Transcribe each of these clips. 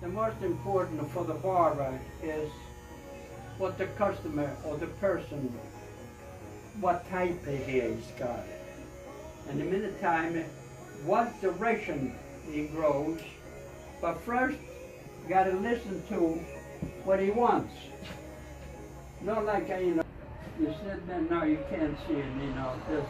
the most important for the barber is what the customer or the person, what type of hair he's got. And in the meantime, what direction he grows. But first, you got to listen to what he wants. Not like, you said that, no, you can't see it, this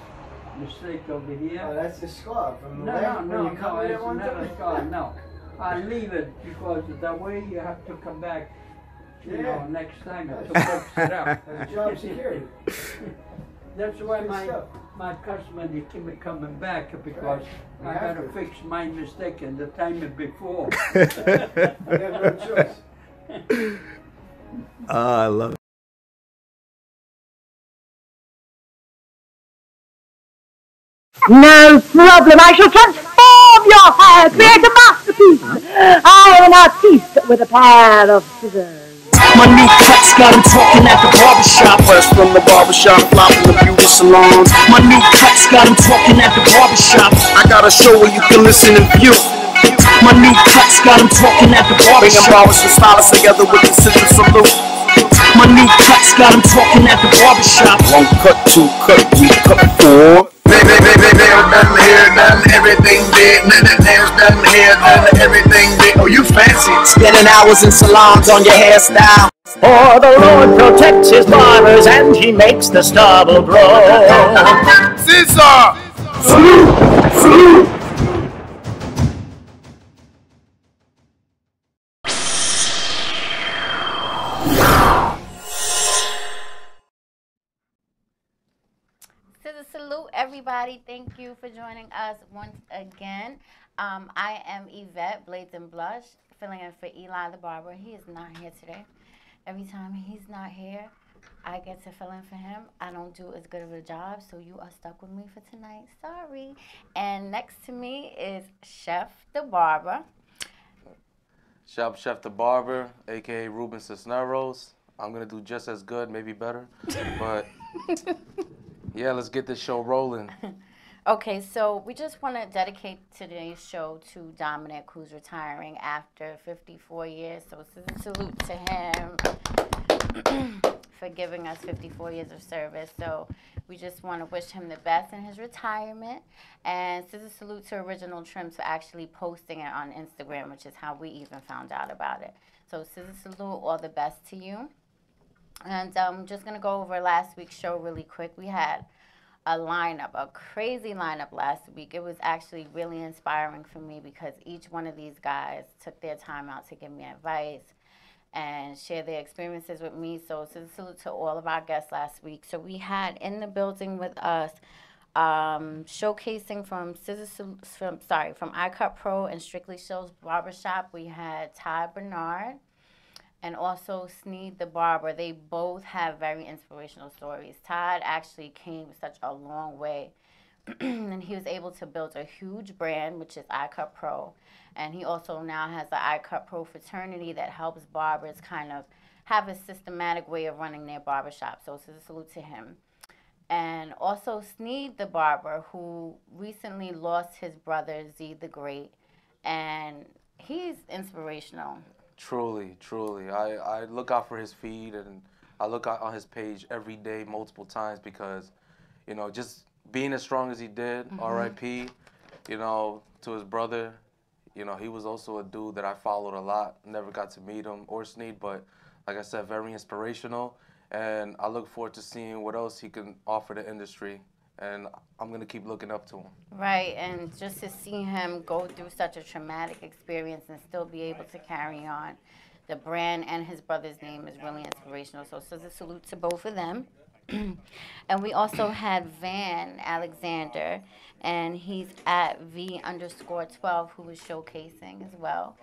mistake over here. Oh, that's the scar from the No, left no, when you cut me it's that one not time? a scar, no. I leave it because that way you have to come back, next time to fix it up. That's job security. That's why my customer, they keep me coming back because I got to fix my mistake and the time before. I have no choice. I love it. No problem. I shall transform your hair, create a masterpiece. I am an artiste with a pair of scissors. My new cuts got him talking at the barbershop. Fresh from the barbershop, flop in the beauty salon. My new cuts got him talking at the barbershop. I got a show where you can listen and view. My new cuts got him talking at the barbershop. Bringing barbers and stylists together with the ScissorSalute. My new cuts got him talking at the barbershop. One cut, two cut, three cut, four. Nails done, hair done, everything did. Nails done, hair done, everything did. Oh, you fancy? Spending hours in salons on your hairstyle. For the Lord protects his barbers and he makes the stubble grow. Scissor! Salute! Salute! ScissorSalute, everybody. Thank you for joining us once again. I am Yvette, Blades and Blush, filling in for Eli the barber. He is not here today. Every time he's not here, I get to fill in for him. I don't do as good of a job, so you are stuck with me for tonight. Sorry. And next to me is Chef the barber. Chef the barber, a.k.a. Ruben Cisneros. I'm going to do just as good, maybe better. But, yeah, let's get this show rolling. Okay, so we just want to dedicate today's show to Dominic, who's retiring after 54 years. So salute to him for giving us 54 years of service. So we just want to wish him the best in his retirement. And ScissorSalute to Original Trims for actually posting it on Instagram, which is how we even found out about it. So ScissorSalute, all the best to you. And I'm just going to go over last week's show really quick. We had a lineup, a crazy lineup last week. It was actually really inspiring for me because each one of these guys took their time out to give me advice and share their experiences with me. So salute to all of our guests last week. So we had in the building with us showcasing from from iCut Pro and Strictly Shill's Barbershop. We had Todd Bernard and also Sneed the barber. They both have very inspirational stories. Todd actually came such a long way, and he was able to build a huge brand, which is iCut Pro. And he also now has the iCut Pro fraternity that helps barbers kind of have a systematic way of running their barbershop. So salute to him. And also Sneed the barber, who recently lost his brother, Z the Great, and he's inspirational. Truly, truly. I look out for his feed and I look out on his page every day, multiple times because, just being as strong as he did, R.I.P., to his brother, he was also a dude that I followed a lot. Never got to meet him or Sneed, but like I said, very inspirational. And I look forward to seeing what else he can offer the industry. And I'm going to keep looking up to him. Right, and just to see him go through such a traumatic experience and still be able to carry on the brand and his brother's name is really inspirational. So salute to both of them. And we also had Van Alexander, and he's at V_12, who was showcasing as well.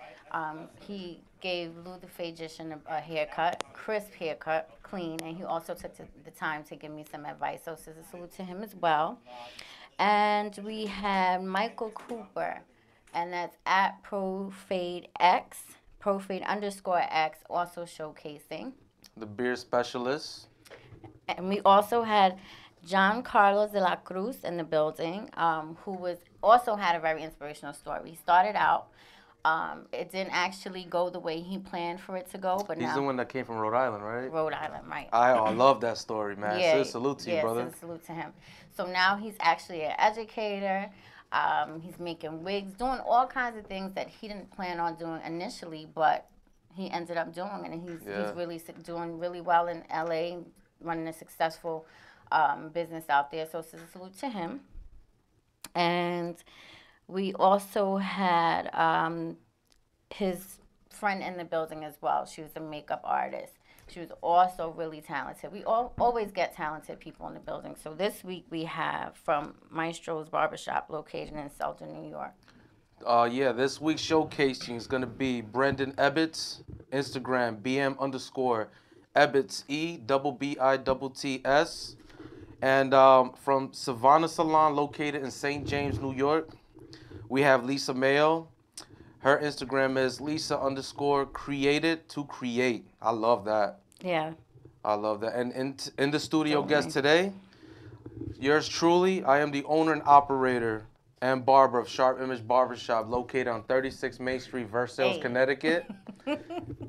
He gave Lou the Fagician a haircut, crisp haircut, clean, and he also took the time to give me some advice. So salute to him as well. And we had Michael Cooper, and that's at ProFadeX, ProFade_X, also showcasing. The beard specialist. And we also had John Carlos de la Cruz in the building, who also had a very inspirational story. He started out It didn't actually go the way he planned for it to go, but He's now the one that came from Rhode Island, right? Rhode Island, right? I love that story, man. Yeah, Salute to you, yeah, brother. salute to him. So now he's actually an educator. He's making wigs, doing all kinds of things that he didn't plan on doing initially, but he ended up doing, and he's really doing really well in LA, running a successful business out there. So salute to him. And we also had his friend in the building as well. She was a makeup artist. She was also really talented. We always get talented people in the building. So this week we have from Maestro's Barbershop, located in Selden, New York. Yeah, this week's showcasing is going to be Brendan Ebbets, Instagram, BM_Ebbets, EBBITTS. And from Savannah Salon, located in St. James, New York, we have Lisa Mayo. Her Instagram is Lisa_created2create. I love that. Yeah. I love that. And in the studio guest today, yours truly, I am the owner and operator and barber of Sharp Image Barbershop, located on 36 Main Street, Versailles, Connecticut.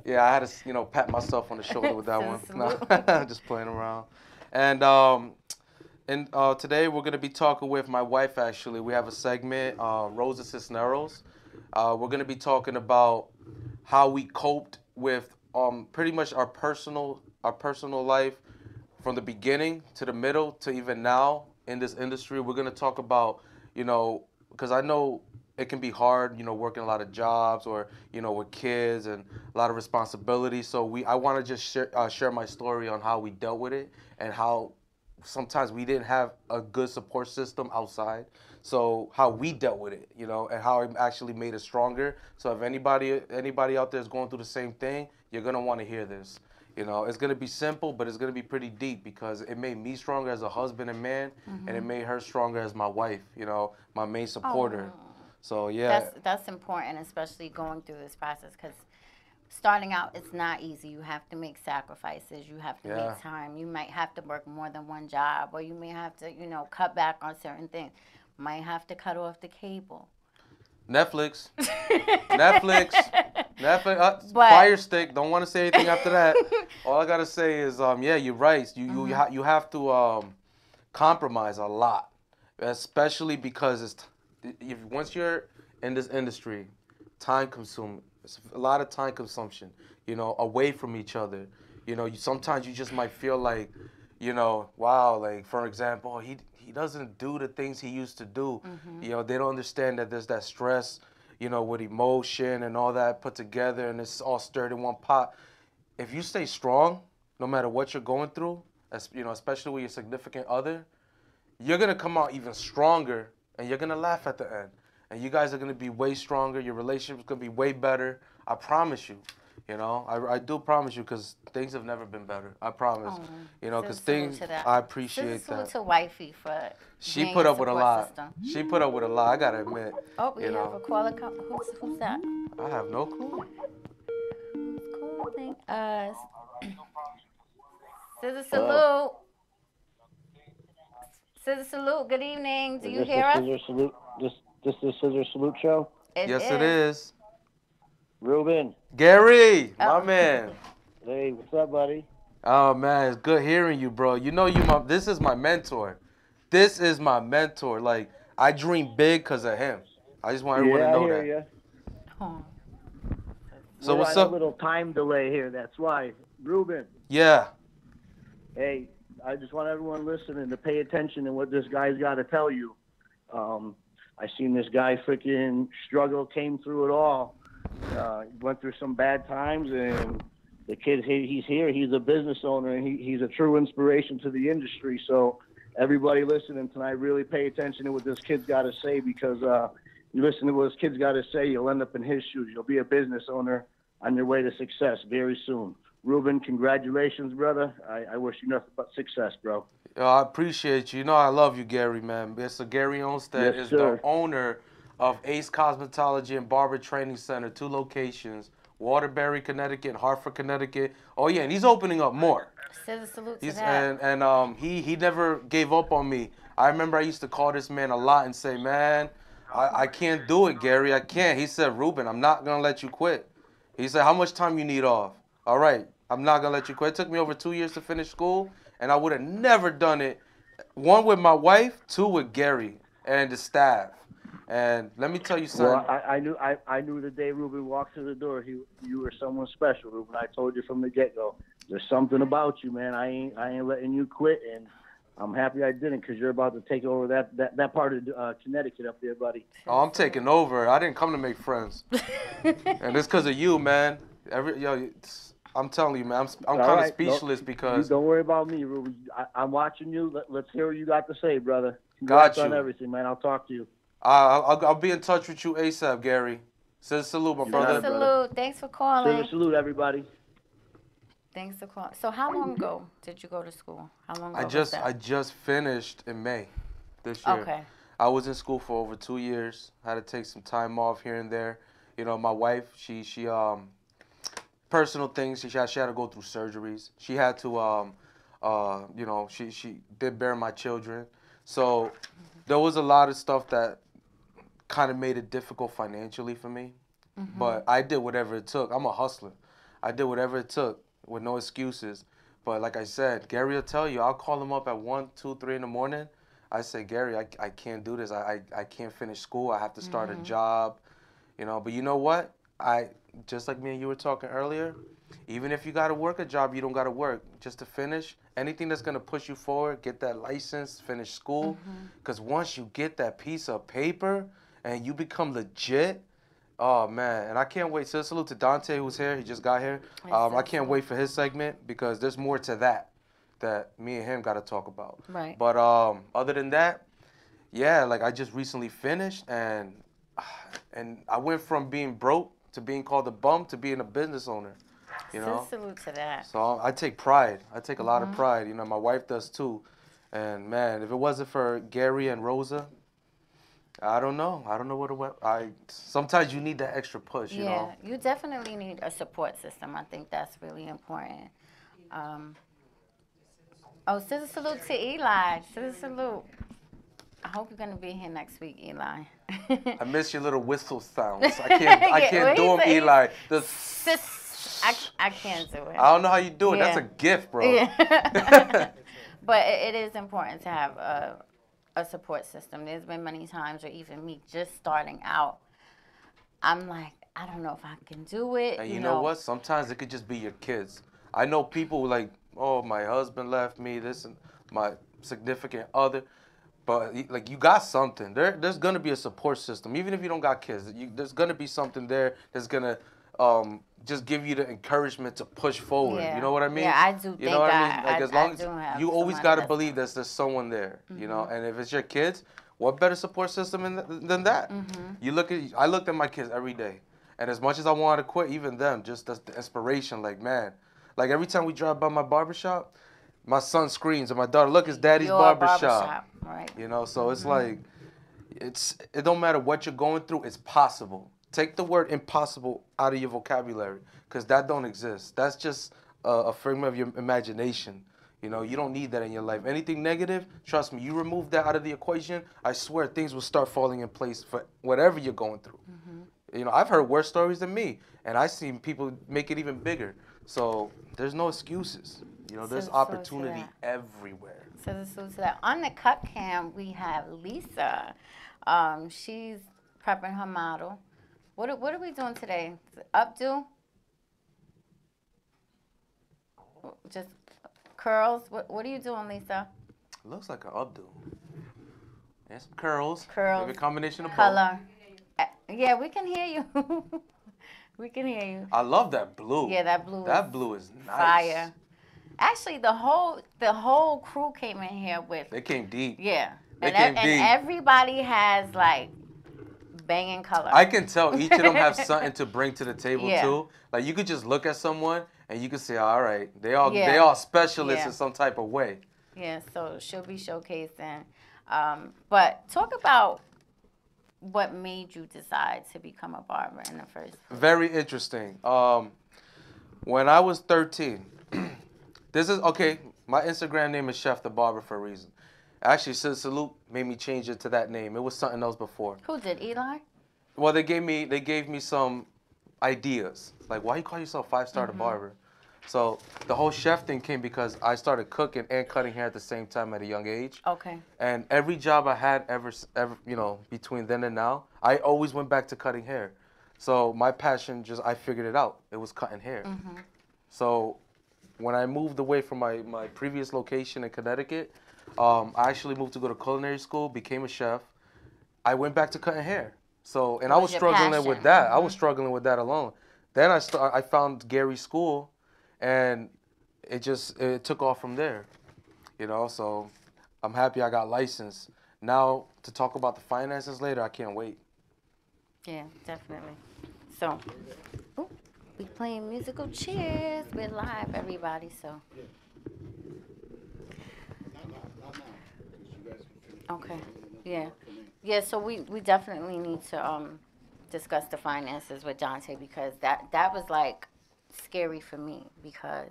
Yeah, I had to, pat myself on the shoulder with that one. No, just playing around. And today we're going to be talking with my wife, actually. We have a segment, Rosa Cisneros. We're going to be talking about how we coped with pretty much our personal life from the beginning to the middle to even now in this industry. We're going to talk about, because I know it can be hard, working a lot of jobs or, with kids and a lot of responsibilities. So I want to just share my story on how we dealt with it and how sometimes we didn't have a good support system outside. So how we dealt with it, and how it actually made us stronger. So if anybody out there is going through the same thing, you're going to want to hear this. It's going to be simple, but it's going to be pretty deep because it made me stronger as a husband and man, and it made her stronger as my wife, my main supporter. So, yeah. That's important, especially going through this process, because starting out, it's not easy. You have to make sacrifices. You have to make time. You might have to work more than one job, or you may have to, cut back on certain things. Might have to cut off the cable. Netflix. Fire Stick. Don't want to say anything after that. All I gotta say is, yeah, you're right. You have to compromise a lot, especially because once you're in this industry, time consuming. It's a lot of time consumption. Away from each other. Sometimes you just might feel like, wow, like for example, he doesn't do the things he used to do. They don't understand that there's that stress, with emotion and all that put together, and it's all stirred in one pot. If you stay strong, no matter what you're going through, especially with your significant other, you're gonna come out even stronger, and you're gonna laugh at the end, and you guys are gonna be way stronger. Your relationship's gonna be way better. I promise you. I do promise you, because things have never been better. I promise. Because things, I appreciate that. To wifey for she put up with a lot. She put up with a lot, I gotta admit. Oh, we have a caller. Who's that? I have no clue. Who's calling us? ScissorSalute. ScissorSalute, good evening. Do you hear us? This is ScissorSalute show? Yes, it is. Ruben. Gary, my man. Hey, what's up, buddy? Oh, man, it's good hearing you, bro. This is my mentor. Like, I dream big because of him. I just want everyone to know that. You. Oh. So We're what's on up? A little time delay here, that's why. Ruben. Yeah. Hey, I just want everyone listening to pay attention to what this guy's got to tell you. I seen this guy freaking struggle, came through it all. Went through some bad times, and the kid, he's here. He's a business owner, and he's a true inspiration to the industry. So everybody listening tonight, really pay attention to what this kid's got to say, because you listen to what this kid's got to say, you'll end up in his shoes. You'll be a business owner on your way to success very soon. Ruben, congratulations, brother. I wish you nothing but success, bro. I appreciate you. I love you, Gary, man. So Gary Onstead is the owner of Ace Cosmetology and Barber Training Center, 2 locations, Waterbury, Connecticut, and Hartford, Connecticut. Oh, yeah, and he's opening up more. ScissorSalute to that. And he never gave up on me. I remember I used to call this man a lot and say, man, I can't do it, Gary. I can't. He said, Ruben, I'm not going to let you quit. He said, how much time you need off? All right, I'm not going to let you quit. It took me over 2 years to finish school, and I would have never done it. One, with my wife, two, with Gary and the staff. And let me tell you something. Well, I knew the day Ruben walked through the door, you were someone special, Ruben. I told you from the get-go. There's something about you, man. I ain't letting you quit, and I'm happy I didn't, because you're about to take over that part of Connecticut up there, buddy. Oh, I'm taking over. I didn't come to make friends. And it's because of you, man. I'm telling you, man. I'm kind of speechless because... Don't worry about me, Ruben. I'm watching you. Let's hear what you got to say, brother. Got you. On everything, man. I'll talk to you. I'll be in touch with you ASAP, Gary. Salute, my brother. Salute. Thanks for calling. Salute, everybody. Thanks for calling. So how long ago did you go to school? How long ago was that? I just finished in May this year. Okay. I was in school for over 2 years. I had to take some time off here and there. You know, my wife, she personal things. She had to go through surgeries. She had to, you know, she did bear my children. So there was a lot of stuff that kind of made it difficult financially for me. But I did whatever it took. I'm a hustler. I did whatever it took with no excuses. But like I said, Gary will tell you, I'll call him up at 1, 2, 3 in the morning. I say, Gary, I can't do this. I can't finish school. I have to start a job. You know, but you know what? Just like me and you were talking earlier, even if you got to work a job, you don't got to work. Just to finish, anything that's going to push you forward, get that license, finish school. Because once you get that piece of paper and you become legit, oh, man. And I can't wait. So salute to Dante, who's here. He just got here. I can't wait for his segment because there's more to that me and him got to talk about. Right. But other than that, yeah, like I just recently finished, and I went from being broke to being called a bum to being a business owner, you know? Salute to that. So I take pride. I take a lot of pride. You know, my wife does too. And, man, if it wasn't for Gary and Rosa, I don't know. I don't know what sometimes you need that extra push, you know? Yeah, you definitely need a support system. I think that's really important. Scissor salute to Eli. Scissor salute. I hope you're gonna be here next week, Eli. I miss your little whistle sounds. I can't do them, Eli. I can't do it. I don't know how you do it. Yeah. That's a gift, bro. Yeah. But it is important to have a support system. There's been many times, or even me just starting out, I'm like, I don't know if I can do it. And you know what? Sometimes it could just be your kids. I know people like, oh, my husband left me, this and my significant other. But like, you got something. There's gonna be a support system, even if you don't got kids. There's gonna be something there that's gonna just give you the encouragement to push forward. Yeah. You know what I mean? Yeah, I do. You know what I mean? Like, as long as you always gotta believe that there's someone there. You know, and if it's your kids, what better support system than that? I looked at my kids every day, and as much as I wanted to quit, even them, just the inspiration. Like, man, like every time we drive by my barbershop, my son screams, and my daughter, look, it's Daddy's barbershop. Right. You know, so it's like, it don't matter what you're going through, it's possible. Take the word impossible out of your vocabulary, because that don't exist. That's just a figment of your imagination. You know, you don't need that in your life. Anything negative, trust me, you remove that out of the equation, I swear things will start falling in place for whatever you're going through. You know, I've heard worse stories than me, and I've seen people make it even bigger. So there's no excuses. You know, there's opportunity everywhere. So to that. On the cut cam, we have Lisa. She's prepping her model. What are we doing today? Updo? Just curls? What are you doing, Lisa? Looks like an updo. And some curls. Curls. Maybe a combination of color. Both. Yeah, we can hear you. We can hear you. I love that blue. Yeah, that blue. That blue is nice. Fire. Actually, the whole crew came in here with. They came deep. Yeah. They came deep. And everybody has like banging color. I can tell each of them have something to bring to the table too. Like, you could just look at someone and you could say, all right, they all specialists in some type of way. Yeah. So she'll be showcasing. But talk about what made you decide to become a barber in the first place. Very interesting. When I was 13. This is, okay, my Instagram name is Chef the Barber for a reason. Actually, ScissorSalute made me change it to that name. It was something else before. Who did, Eli? Well, they gave me some ideas. Like, why you call yourself 5-star the barber? So the whole chef thing came because I started cooking and cutting hair at the same time at a young age. Okay. And every job I had ever, you know, between then and now, I always went back to cutting hair. So my passion, I figured it out. It was cutting hair. So when I moved away from my previous location in Connecticut, I actually moved to go to culinary school, became a chef. I went back to cutting hair. So, and I was struggling with that. I was struggling with that alone. Then I found Gary's school, and it took off from there. You know, so I'm happy I got licensed. Now, to talk about the finances later, I can't wait. Yeah, definitely. So, we playing musical chairs. We're live, everybody, so. Okay, yeah. Yeah, so we definitely need to discuss the finances with Dante, because that was like scary for me, because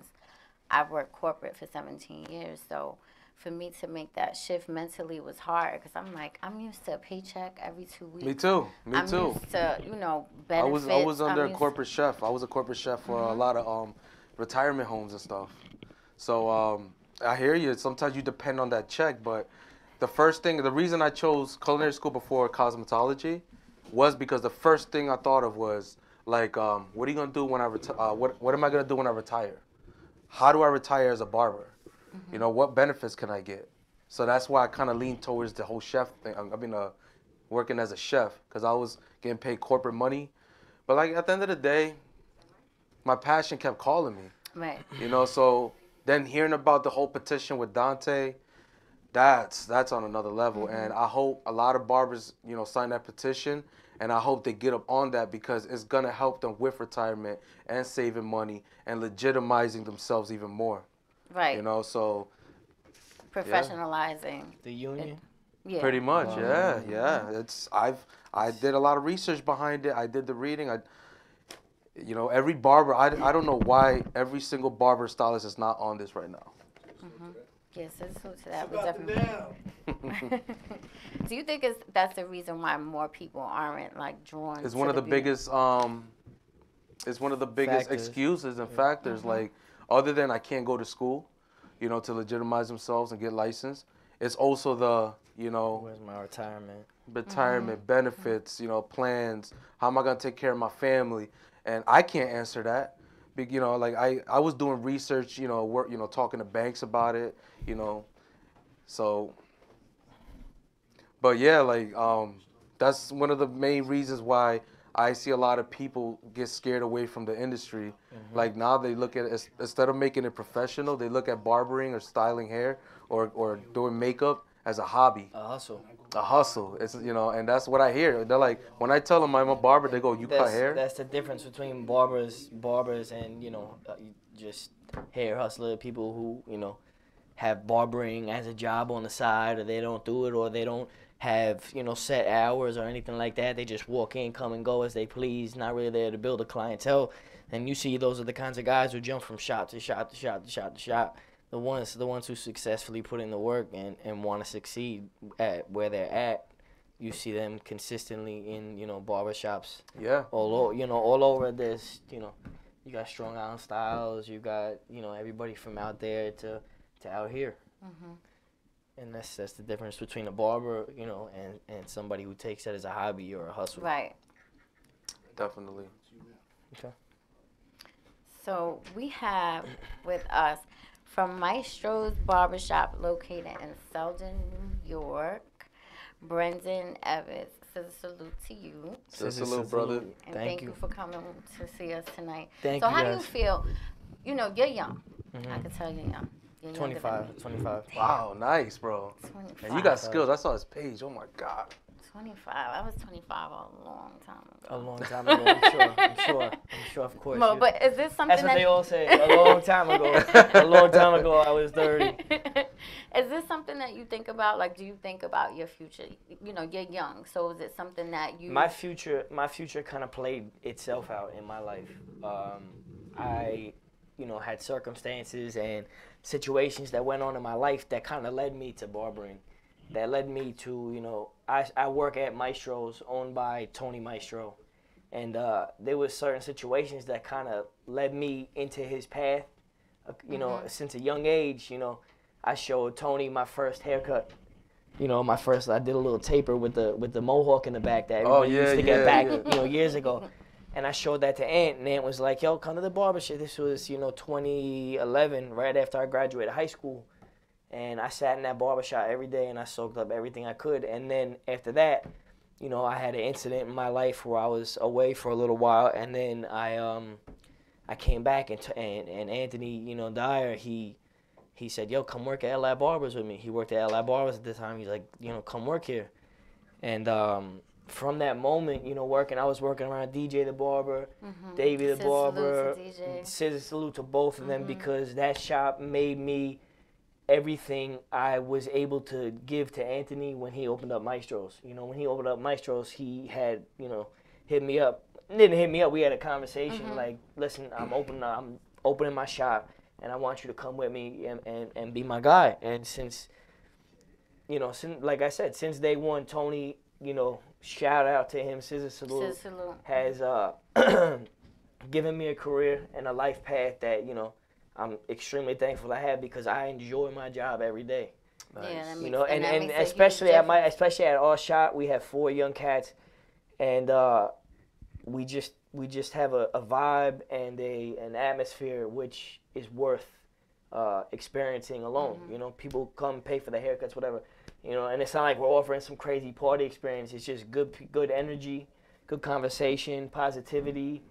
I've worked corporate for 17 years. So for me to make that shift mentally was hard, because I'm used to a paycheck every 2 weeks. Me too. I'm used to, benefits. I was under a corporate chef. I was a corporate chef for a lot of retirement homes and stuff. So I hear you. Sometimes you depend on that check, but the reason I chose culinary school before cosmetology was because the first thing I thought of was like, what are you gonna do when I retire? What am I gonna do when I retire? How do I retire as a barber? You know, what benefits can I get? So that's why I kind of leaned towards the whole chef thing. Working as a chef, because I was getting paid corporate money. But like at the end of the day, my passion kept calling me. Right. You know, so then hearing about the whole petition with Dante, that's on another level. And I hope a lot of barbers, sign that petition, and I hope they get up on that, because it's gonna help them with retirement and saving money and legitimizing themselves even more. Right. So professionalizing the union. Yeah. Pretty much, yeah. I did a lot of research behind it. I did the reading. Every barber. I don't know why every single barber stylist is not on this right now. Yes, so to that, but definitely. Do you think that's the reason why more people aren't like drawn? It's one of the biggest. It's one of the biggest factors. Excuses and factors. Like, other than I can't go to school, to legitimize themselves and get licensed. It's also the Where's my retirement? Retirement benefits, plans. How am I gonna take care of my family? And I can't answer that. Like I was doing research, work, talking to banks about it, So, but yeah, like that's one of the main reasons why I see a lot of people get scared away from the industry. Like now they look at it, instead of making it professional, they look at barbering or styling hair or doing makeup as a hobby. A hustle. A hustle. It's and that's what I hear. They're like, when I tell them I'm a barber, they go, "You cut hair?" That's the difference between barbers and just hair hustler people who have barbering as a job on the side, or they don't do it, or they don't have set hours or anything like that. They just walk in, come and go as they please, not really there to build a clientele. And you see those are the kinds of guys who jump from shop to shop to shop to shop to shop. The ones who successfully put in the work and want to succeed at where they're at. You see them consistently in barbershops. Yeah. All over this. You got Strong Island Styles. You got everybody from out there to out here. And that's the difference between a barber and somebody who takes it as a hobby or a hustle. Right. Definitely. Okay. So we have with us from Maestro's Barbershop, located in Selden, New York, Brendan Evans. ScissorSalute to you. ScissorSalute, brother. And thank you for coming to see us tonight. Thank you. So how guys. do you feel? You're young. I can tell you're young. You're 25. Wow, nice, bro. 25. And you got skills. I saw his page. Oh my God. 25. I was 25 a long time ago. A long time ago, I'm sure, of course. Mo, but is this something that's what they all say. A long time ago. A long time ago, I was 30. Is this something that you think about? Like, do you think about your future? You're young, so is it something that you... My future kind of played itself out in my life. I, had circumstances and situations that went on in my life that kind of led me to barbering. that led me to, you know, I work at Maestro's, owned by Tony Maestro. And there was certain situations that kind of led me into his path. You know, since a young age, you know, I showed Tony my first haircut. You know, I did a little taper with the mohawk in the back that everybody used to get back, you know, years ago. And I showed that to Ant, and Ant was like, yo, come to the barbershop. This was, you know, 2011, right after I graduated high school. And I sat in that barbershop every day, and I soaked up everything I could. And then after that, you know, I had an incident in my life where I was away for a little while, and then I came back, and Anthony, you know, Dyer, he said, yo, come work at L.I. Barbers with me. He worked at L.I. Barbers at the time. He's like, you know, come work here. And from that moment, you know, I was working around DJ the Barber, Davey the Barber, ScissorSalute to both of them, because that shop made me everything I was able to give to Anthony when he opened up Maestro's. You know, when he opened up Maestro's, he had, you know, hit me up. Didn't hit me up. We had a conversation like, listen, I'm opening my shop, and I want you to come with me and be my guy. And since, you know, like I said, since day one, Tony, you know, shout out to him, ScissorSalute has given me a career and a life path that, you know, I'm extremely thankful I have, because I enjoy my job every day. Nice. Yeah, you know, and especially at our shop, we have 4 young cats, and we just have a vibe and an atmosphere which is worth experiencing alone. You know, people come pay for the haircuts, whatever. You know, and it's not like we're offering some crazy party experience. It's just good energy, good conversation, positivity.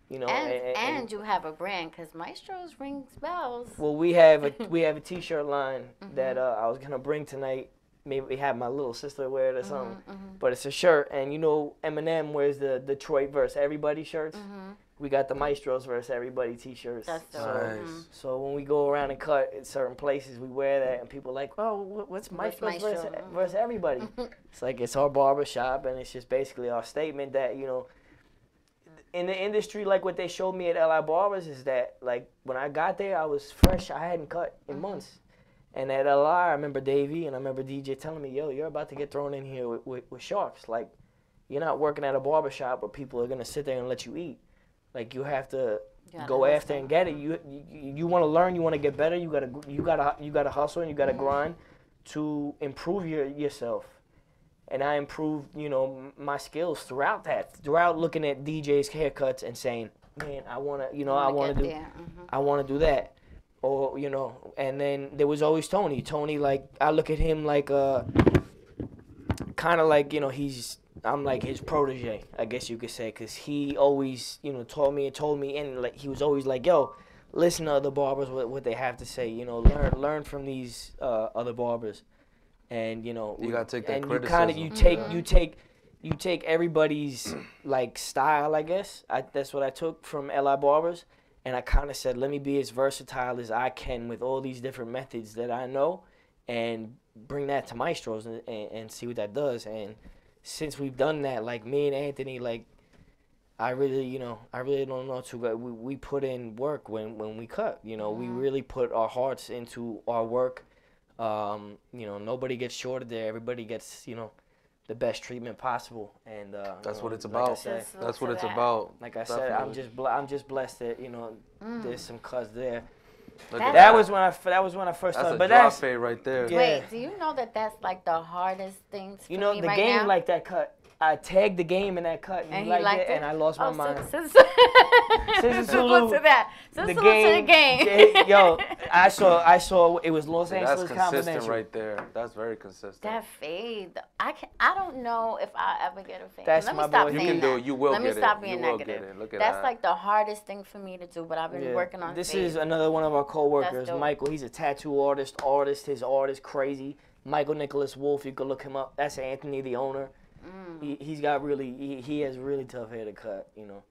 You know, and you have a brand, because Maestro's rings bells. Well, we have a T-shirt line that I was gonna bring tonight. Maybe have my little sister wear it or something. But it's a shirt, and you know, Eminem wears the Detroit verse everybody shirts. We got the Maestro's verse everybody T-shirts. That's so when we go around and cut at certain places, we wear that, and people are like, oh, what's Maestro's verse everybody? It's like, it's our barbershop, and it's just basically our statement that, you know, in the industry, like what they showed me at L.I. Barbers is that, like, when I got there, I was fresh. I hadn't cut in months. And at L.I., I remember Davey and I remember DJ telling me, yo, you're about to get thrown in here with sharks. Like, you're not working at a barbershop where people are going to sit there and let you eat. Like, you have to go after and get it. You want to learn, you want to get better, you gotta hustle and you gotta grind to improve yourself. And I improved, you know, my skills throughout looking at DJ's haircuts and saying, man, I want to do that. Or, you know, and then there was always Tony. Tony, like, I look at him like kind of like, you know, I'm like his protege, I guess you could say, because he always, you know, told me, and like he was always like, yo, listen to other barbers, what they have to say, you know, learn from these other barbers. And, you know, you gotta take that criticism. You take everybody's like style, I guess. That's what I took from L.I. Barbers, and I kind of said, let me be as versatile as I can with all these different methods that I know, and bring that to Maestro's and see what that does. And since we've done that, like me and Anthony, like I really don't know too good. We put in work when we cut. You know, we really put our hearts into our work. You know, nobody gets shorted there. Everybody gets, you know, the best treatment possible, and that's what it's about. Like I said, that's what it's about. Like I said, I'm just blessed that, you know, there's some cuts there. That was when I first started. That's a drop fade right there. Yeah. Wait, do you know that's like the hardest thing for you know, me the right game now? Like that cut. I tagged the game in that cut, and he liked it, and I lost my mind. ScissorSalute to that. ScissorSalute to the game. Yo, I saw it was Los Angeles That's consistent right there. That's very consistent. That fade, I don't know if I ever get a fade. That's Let my me stop boy. saying You can do it. You will Let get it. me stop being you will negative. Get it. Look at That's that. like the hardest thing for me to do, but I've been working on This fade. is another one of our co-workers, That's dope. Michael. He's a tattoo artist. His art is crazy. Michael Nicholas Wolf, you could look him up. That's Anthony, the owner. He has really tough hair to cut, you know.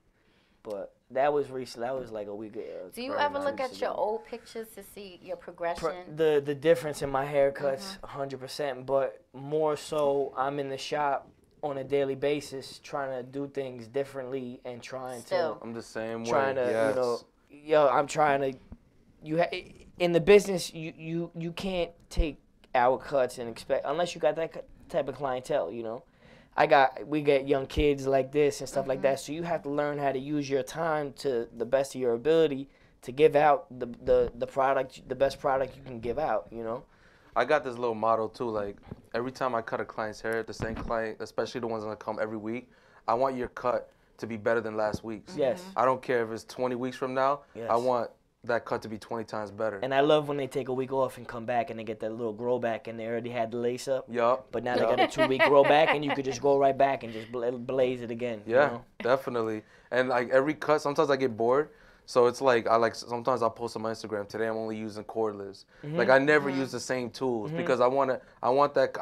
But that was recent. That was like a week ago. Do you ever look at your old pictures to see your progression? The difference in my haircuts, 100%. But more so, I'm in the shop on a daily basis, trying to do things differently and trying to. I'm the same way. Trying to, you know, I'm trying to. In the business, you can't take our cuts and expect, unless you got that type of clientele, you know. We get young kids like this and stuff like that, so you have to learn how to use your time to the best of your ability to give out the product, the best product you can give out, you know. I got this little motto too, like every time I cut a client's hair, the same client, especially the ones that come every week, I want your cut to be better than last week's. Yes. I don't care if it's 20 weeks from now, Yes. I want that cut to be 20 times better. And I love when they take a week off and come back and they get that little grow back and they already had the lace up. Yup. But now they got a 2-week grow back and you could just go right back and just blaze it again. Yeah, you know? definitely. And like every cut, sometimes I get bored. So it's like sometimes I'll post on my Instagram, today I'm only using cordless. Like I never use the same tools because I want to be able to do that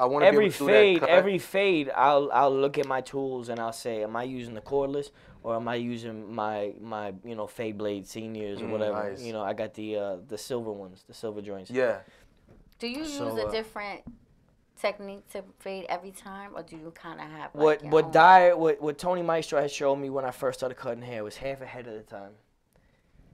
cut. Every fade, I'll look at my tools and I'll say, am I using the cordless or am I using my fade blade seniors or whatever? Nice. You know, I got the silver ones, the silver joints. Yeah. Do you use a different technique to fade every time, or do you kind of have like what Tony Maestro had showed me when I first started cutting hair was half a head at a time.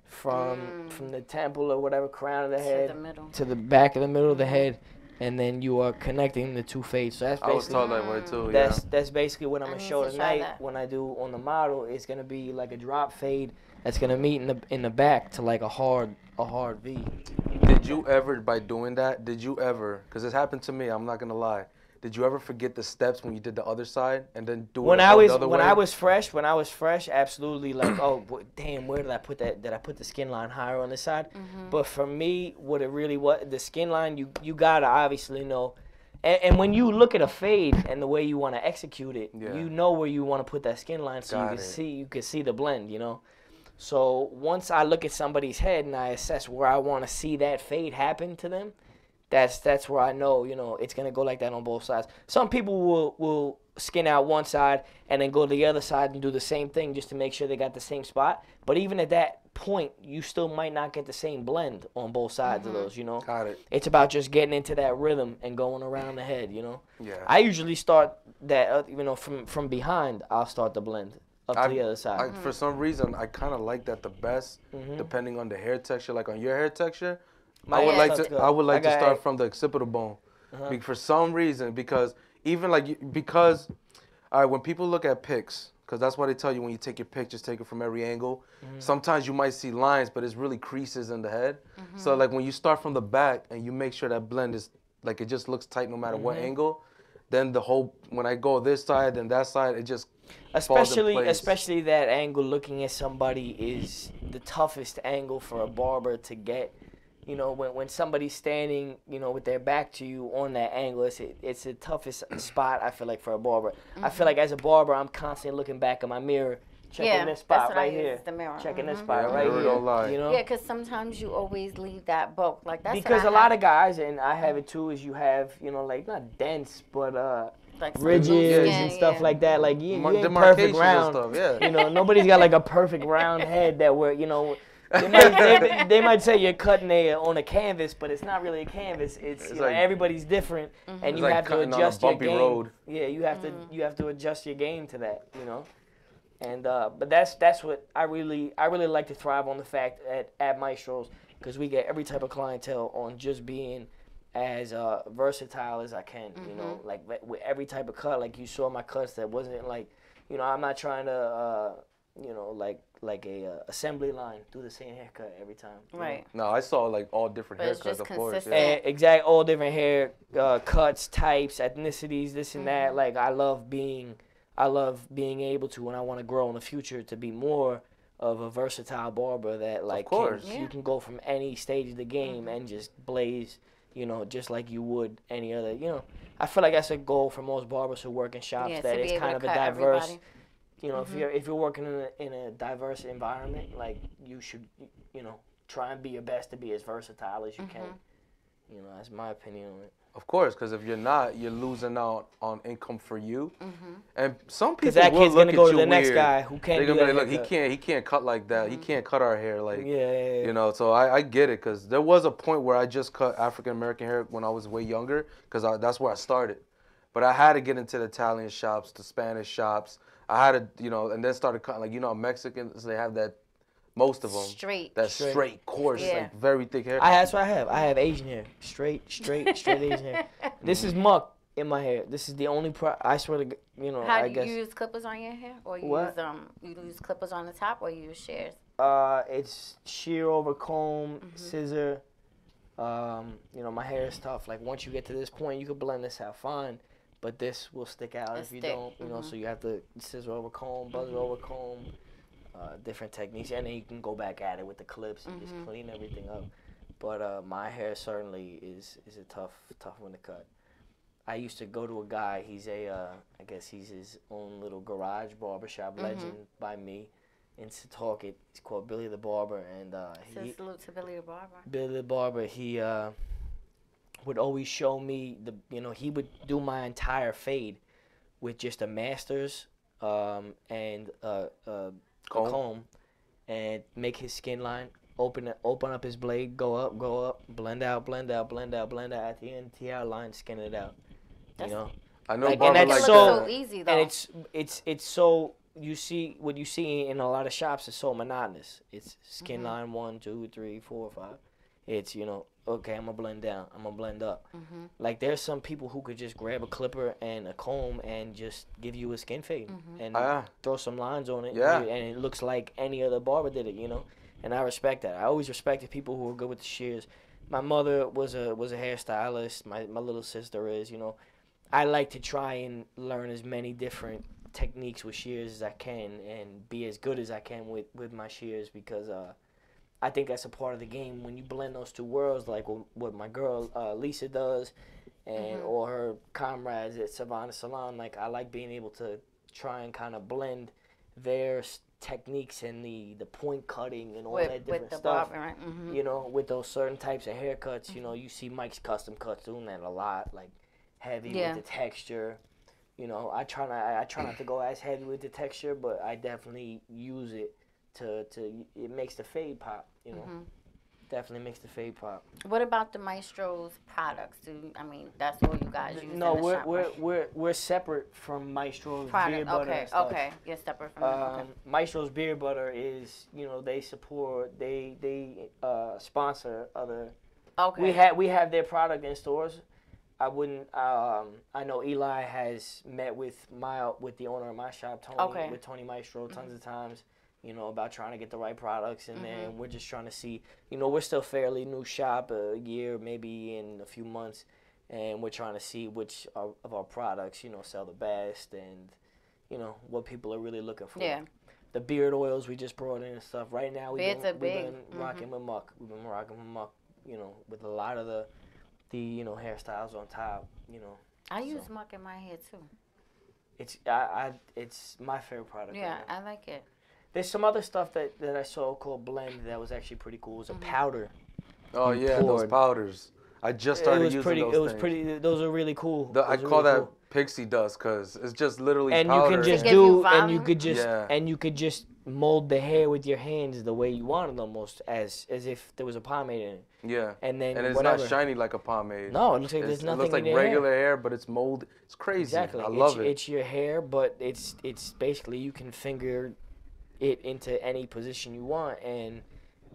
From the temple or whatever, crown of the head to the back of the middle of the head, and then you are connecting the 2 fades. So that's basically, I was told that way too. That's basically what I'm gonna show tonight. When I do on the model, it's gonna be like a drop fade that's gonna meet in the back to like a hard V. Did you ever, by doing that, because it happened to me, I'm not gonna lie, did you ever forget the steps when you did the other side and then do the other way? When I was fresh, absolutely, like, oh damn, where did I put that? Did I put the skin line higher on this side? But for me, what it really was, the skin line, you gotta obviously know. And when you look at a fade and the way you want to execute it, you know where you want to put that skin line, so you can see the blend, you know. So once I look at somebody's head and I assess where I want to see that fade happen to them, that's where I know, you know, it's gonna go like that on both sides. Some people will skin out one side and then go to the other side and do the same thing just to make sure they got the same spot. But even at that point, you still might not get the same blend on both sides of those, you know. Got it. It's about just getting into that rhythm and going around the head, you know. Yeah. I usually start that, from behind. I'll start the blend up to the other side. For some reason, I kind of like that the best, depending on the hair texture. Like on your hair texture, I would like to start from the occipital bone, for some reason, because when people look at pics, because that's why they tell you when you take your pictures, take it from every angle. Sometimes you might see lines, but it's really creases in the head. So like when you start from the back and you make sure that blend is like it just looks tight no matter what angle, then when I go this side and that side, it just falls in place. Especially that angle looking at somebody is the toughest angle for a barber to get. You know, when somebody's standing, you know, with their back to you on that angle, it's the toughest spot, I feel like, for a barber. I feel like as a barber, I'm constantly looking back in my mirror, checking this spot right here. The mirror. Checking this spot right here. Don't lie. You know? Yeah, because sometimes you always leave that bulk. Like that's because a lot of guys, and I have it too, is you have, you know, like not dense, but like ridges and stuff like that. Like you ain't perfect round. Stuff, You know, nobody's got like a perfect round head that we're, you know. They might say you're cutting on a canvas, but it's not really a canvas. It's you know, like, everybody's different, and you have to adjust your game. Road. Yeah, you have to adjust your game to that, you know. And but that's what I really like to thrive on, the fact at Maestro's, because we get every type of clientele on just being as versatile as I can, you know, like with every type of cut. Like you saw my cuts that wasn't like, you know, I'm not trying to you know, like a assembly line, do the same haircut every time. Right. No, I saw like all different haircuts, of course. Yeah. All different hair cuts, types, ethnicities, this and that. Like I love being able to, when I want to grow in the future, to be more of a versatile barber that like you can go from any stage of the game and just blaze, you know, just like you would any other, you know. I feel like that's a goal for most barbers who work in shops, that it's kind of a diverse. Everybody. You know, if you're working in a diverse environment, like you should, you know, try and be your best to be as versatile as you can. You know, that's my opinion on it. Of course, because if you're not, you're losing out on income for you. And some people that will kid's look gonna at go you to the next weird. guy who can't. They're do gonna be that like, look, he can't cut like that. He can't cut our hair like. Yeah. You know, so I get it, because there was a point where I just cut African American hair when I was way younger, because that's where I started. But I had to get into the Italian shops, the Spanish shops. I had to, you know, and then started cutting, like, you know, Mexicans, they have that Most of them. Straight. That's straight, coarse, Yeah. like very thick hair. That's what I have. I have Asian hair. Straight Asian hair. This is muck in my hair. This is the only I swear to How I do guess. you use clippers on your hair, or you What? use clippers on the top, or you use shears? It's shear over comb, scissor. My hair is tough. Like once you get to this point, you can blend this out fine, but this will stick out if you don't. So you have to scissor over comb, buzzer over comb, different techniques, and then you can go back at it with the clips and just clean everything up. But my hair certainly is a tough one to cut. I used to go to a guy. He's I guess he's his own little garage barbershop legend by me. In Setauket, he's called Billy the Barber, and Salute to Billy the Barber. Billy the Barber, he would always show me he would do my entire fade with just a Masters and a comb, and make his skin line, open up his blade, go up, blend out, at the end, tear line, skin it out. I know, like, barber and that's like so that. easy though. And it's so what you see in a lot of shops is so monotonous. It's skin line 1, 2, 3, 4, 5. It's okay, I'm gonna blend down, I'm gonna blend up. Like there's some people who could just grab a clipper and a comb and just give you a skin fade and throw some lines on it. Yeah. And it looks like any other barber did it, And I respect that. I always respected people who were good with the shears. My mother was a hairstylist. My little sister is. I like to try and learn as many different techniques with shears as I can and be as good as I can with my shears, because I think that's a part of the game when you blend those two worlds, like what my girl Lisa does and or her comrades at Savannah Salon. Like I like being able to try and kind of blend their techniques and the point cutting and all that different stuff. Barber, right? With those certain types of haircuts, you see Mike's Custom Cuts doing that a lot, like heavy with the texture. I try not to go as heavy with the texture, but I definitely use it to it makes the fade pop, Definitely makes the fade pop. What about the Maestro's products? That's what you guys use. No, in the shop, we're separate from Maestro's beer butter. Okay, and stuff. okay, you're separate from them. Okay. Maestro's beer butter is, they support, they sponsor other. Okay. We have their product in stores. I wouldn't. I know Eli has met with the owner of my shop, Tony, with Tony Maestro, tons of times. About trying to get the right products, and then we're just trying to see. We're still fairly new shop, a year, maybe in a few months, and we're trying to see which of our products, sell the best, and what people are really looking for. Yeah. The beard oils we just brought in and stuff. Right now we've been rocking with muck. We've been rocking with muck. With a lot of the hairstyles on top. I use muck in my hair too. It's my favorite product. Yeah, right I like it. There's some other stuff that I saw called blend that was actually pretty cool. It was a powder. Oh yeah, those powders. I just started using those. It was pretty. Those are really cool. I call that pixie dust because it's just literally and powder. You can just you could just mold the hair with your hands the way you want it, almost as if there was a pomade in it. Yeah. And then it's not shiny like a pomade. No, it looks like there's nothing. It looks like regular hair, but it's molded. It's crazy. Exactly. I love it. It's your hair, but it's basically you can finger it into any position you want and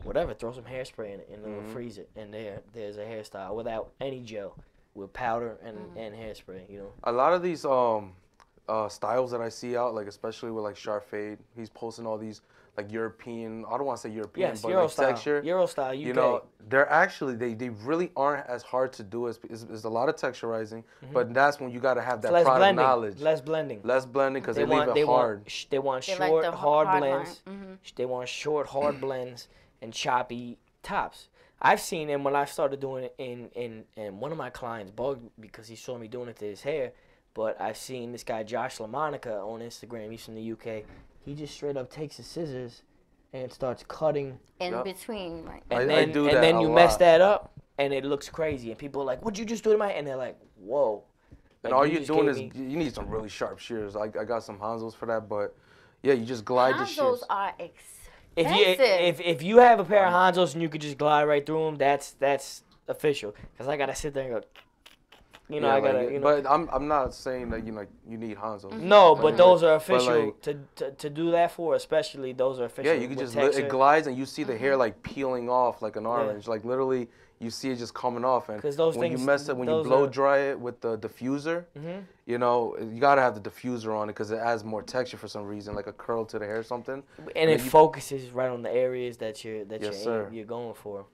whatever. Throw some hairspray in it and it'll freeze it. And there's a hairstyle without any gel, with powder and hairspray. A lot of these styles that I see out, like especially with like Sharp Fade, he's posting all these like European. I don't want to say European, but Euro like style. texture. Euro style. UK. They're actually they really aren't as hard to do as there's a lot of texturizing, but that's when you got to have that product blending. knowledge. Less blending Because they leave it hard. They want short, like hard hard blends. They want short, hard blends and choppy tops. I've seen, and when I started doing it in one of my clients bugged because he saw me doing it to his hair, but I've seen this guy Josh LaMonica on Instagram. He's from the UK. He just straight up takes his scissors and starts cutting in between, right? And I do that and then a you lot. mess that up, and it looks crazy. And people are like, "What'd you just do to my?" And they're like, "Whoa!" And all you're doing is you need some really sharp shears. I got some Hanzos for that, but yeah, you just glide the shears. Hanzos are expensive. If you have a pair of Hanzos and you could just glide right through them, that's official. Cause I gotta sit there and go. You know, Yeah, I gotta. like, You know. but I'm not saying that you need Hanzo. No, but those are But, official like, to do that for. Especially those are official. yeah, you can with just texture. it glides and you see the hair like peeling off like an orange, like literally you see it just coming off. And those when things, you mess it, when you those blow are- dry it with the diffuser, you know, you gotta have the diffuser on it because it adds more texture for some reason, like a curl to the hair or something. And it focuses right on the areas that you're you're going for.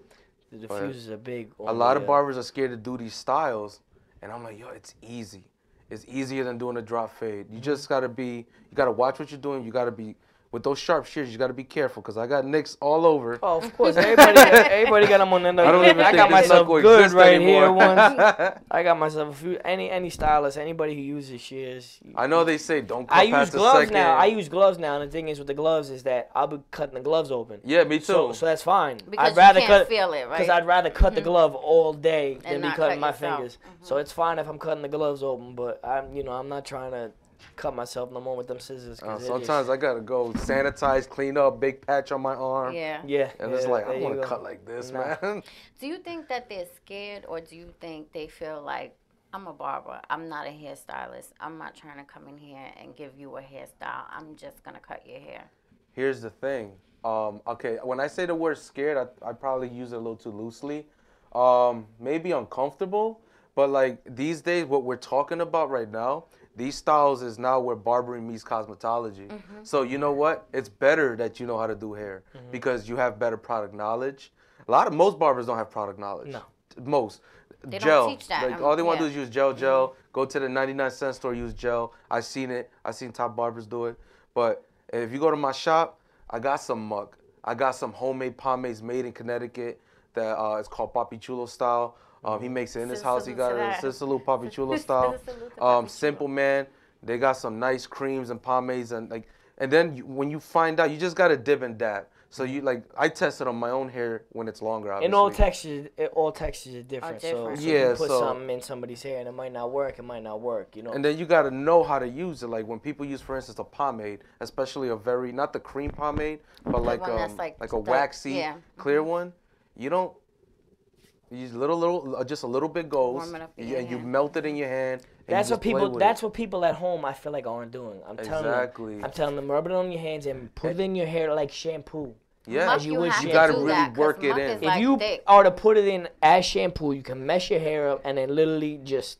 The diffusers are big. A lot of barbers are scared to do these styles, and I'm like, yo, it's easy. It's easier than doing a drop fade. You just gotta you gotta watch what you're doing. You gotta be, with those sharp shears, you gotta be careful, because I got nicks all over. Oh, of course. Everybody got them on the I don't even I think got this myself knuckle good exists right anymore. here once. I got myself a few, any stylist, anybody who uses shears. I know they say don't cut I use past the gloves second. now. I use gloves now, and the thing is with the gloves is that I'll be cutting the gloves open. Yeah, me too. So that's fine. Because I'd rather you can't cut, feel it, right? Because I'd rather cut the glove all day And than be not cutting cut my yourself. fingers. So it's fine if I'm cutting the gloves open, but I'm not trying to cut myself no more with them scissors. Sometimes I gotta go sanitize, clean up, big patch on my arm. Yeah. And it's like, I don't there want you to go. cut like this, man. Do you think that they're scared, or do you think they feel like, I'm a barber, I'm not a hairstylist, I'm not trying to come in here and give you a hairstyle, I'm just gonna cut your hair? Here's the thing. Okay, when I say the word scared, I probably use it a little too loosely. Maybe uncomfortable, but like these days, what we're talking about right now, these styles is now where barbering meets cosmetology. So you know what? It's better that you know how to do hair because you have better product knowledge. Most barbers don't have product knowledge. No. Most. They Gel. don't teach that. Like all they want to Yeah. do is use gel. Go to the 99-cent store, use gel. I've seen it. I've seen top barbers do it. But if you go to my shop, I got some muck. I got some homemade pomades made in Connecticut that it's called Papi Chulo style. He makes it in his house. He got it. ScissorSalute Papi Chulo style. Simple Man. They got some nice creams and pomades and then when you find out, you just gotta dib and dab. So I tested on my own hair when it's longer. Obviously. And all textures are different. So yeah, you put something in somebody's hair and it might not work. It might not work. You know. And then you gotta know how to use it. Like when people use, for instance, a pomade, especially not the cream pomade, but like a waxy clear one. You don't. You use just a little bit goes, and you melt it in your hand. That's what people at home I feel like aren't doing. I'm telling them rub it on your hands and put it in your hair like shampoo. Yeah, as you would you gotta really work it in. If you are to put it in as shampoo, you can mess your hair up and then literally just.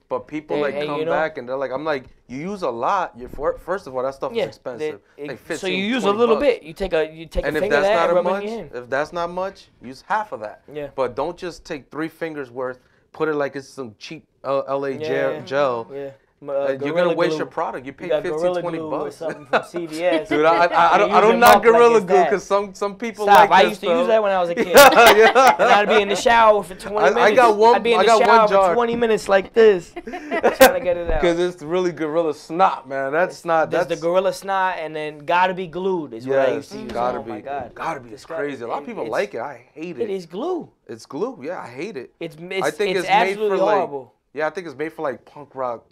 But people come back and they're like, I'm like, you use a lot. First of all, that stuff is expensive. Like 15, so you use a 20 little bucks. bit. You take a and finger of that and rub it in your hand. If that's not much, use half of that. Yeah. But don't just take 3 fingers worth, put it like it's some cheap LA gel. Yeah. You're gonna waste your product. You pay 15, 20 Or bucks. something from CVS. Dude, I don't knock Gorilla Glue because some people like I that used to stuff. use that when I was a kid. And I'd be in the shower for 20 minutes. I got one. I'd be in I the got shower one jar for 20 minutes like this, trying to get it out. Because it's really Gorilla Snot, man. That's not. There's the Gorilla Snot, and then gotta be glued is what I used to use. Gotta oh be. My God. Gotta be. It's crazy. A lot of people like it. I hate it. It is glue. It's glue. Yeah, I hate it. I think it's made absolutely for horrible. Yeah, I think it's made for like punk rock.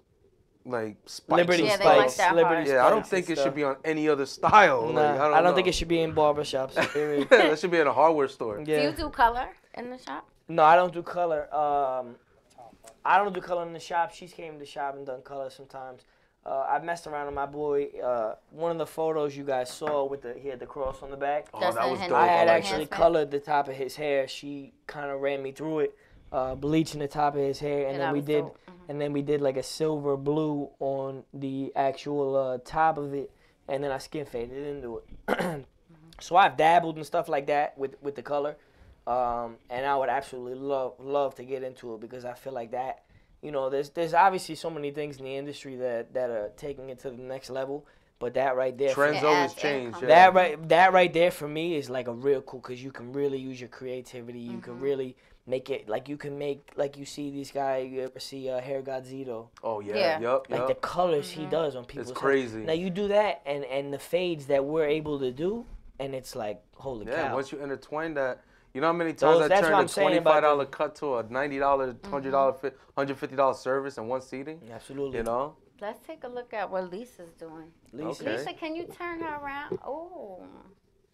Like spikes Liberty and Spikes, stuff. Liberty I don't think it should be on any other style. Nah, I don't think it should be in barbershops. That should be in a hardware store. Yeah. Do you do color in the shop? No, I don't do color. I don't do color in the shop. She's came to the shop and done color sometimes. I've messed around with my boy. One of the photos you guys saw he had the cross on the back. Oh, that was dope. I had actually colored the top of his hair. She kind of ran me through it, bleaching the top of his hair, and then we did. And then we did like a silver blue on the actual top of it, and then I skin faded into it. So I've dabbled and stuff like that with the color, and I would absolutely love to get into it because I feel like that, there's obviously so many things in the industry that are taking it to the next level, but that right there, trends always change. Yeah. That right there for me is like a real cool because you can really use your creativity. You can really make it like you can make like you see these guys. You ever see Hair God Zito? Oh yeah. Yup. Like the colors he does on people's It's crazy. Now you do that and the fades that we're able to do, and it's like holy cow. Yeah, once you intertwine that, you know how many times I turned a $25 cut to a $90, $100, $150 service in one seating? Absolutely. Let's take a look at what Lisa's doing. Lisa, can you turn her around? Oh.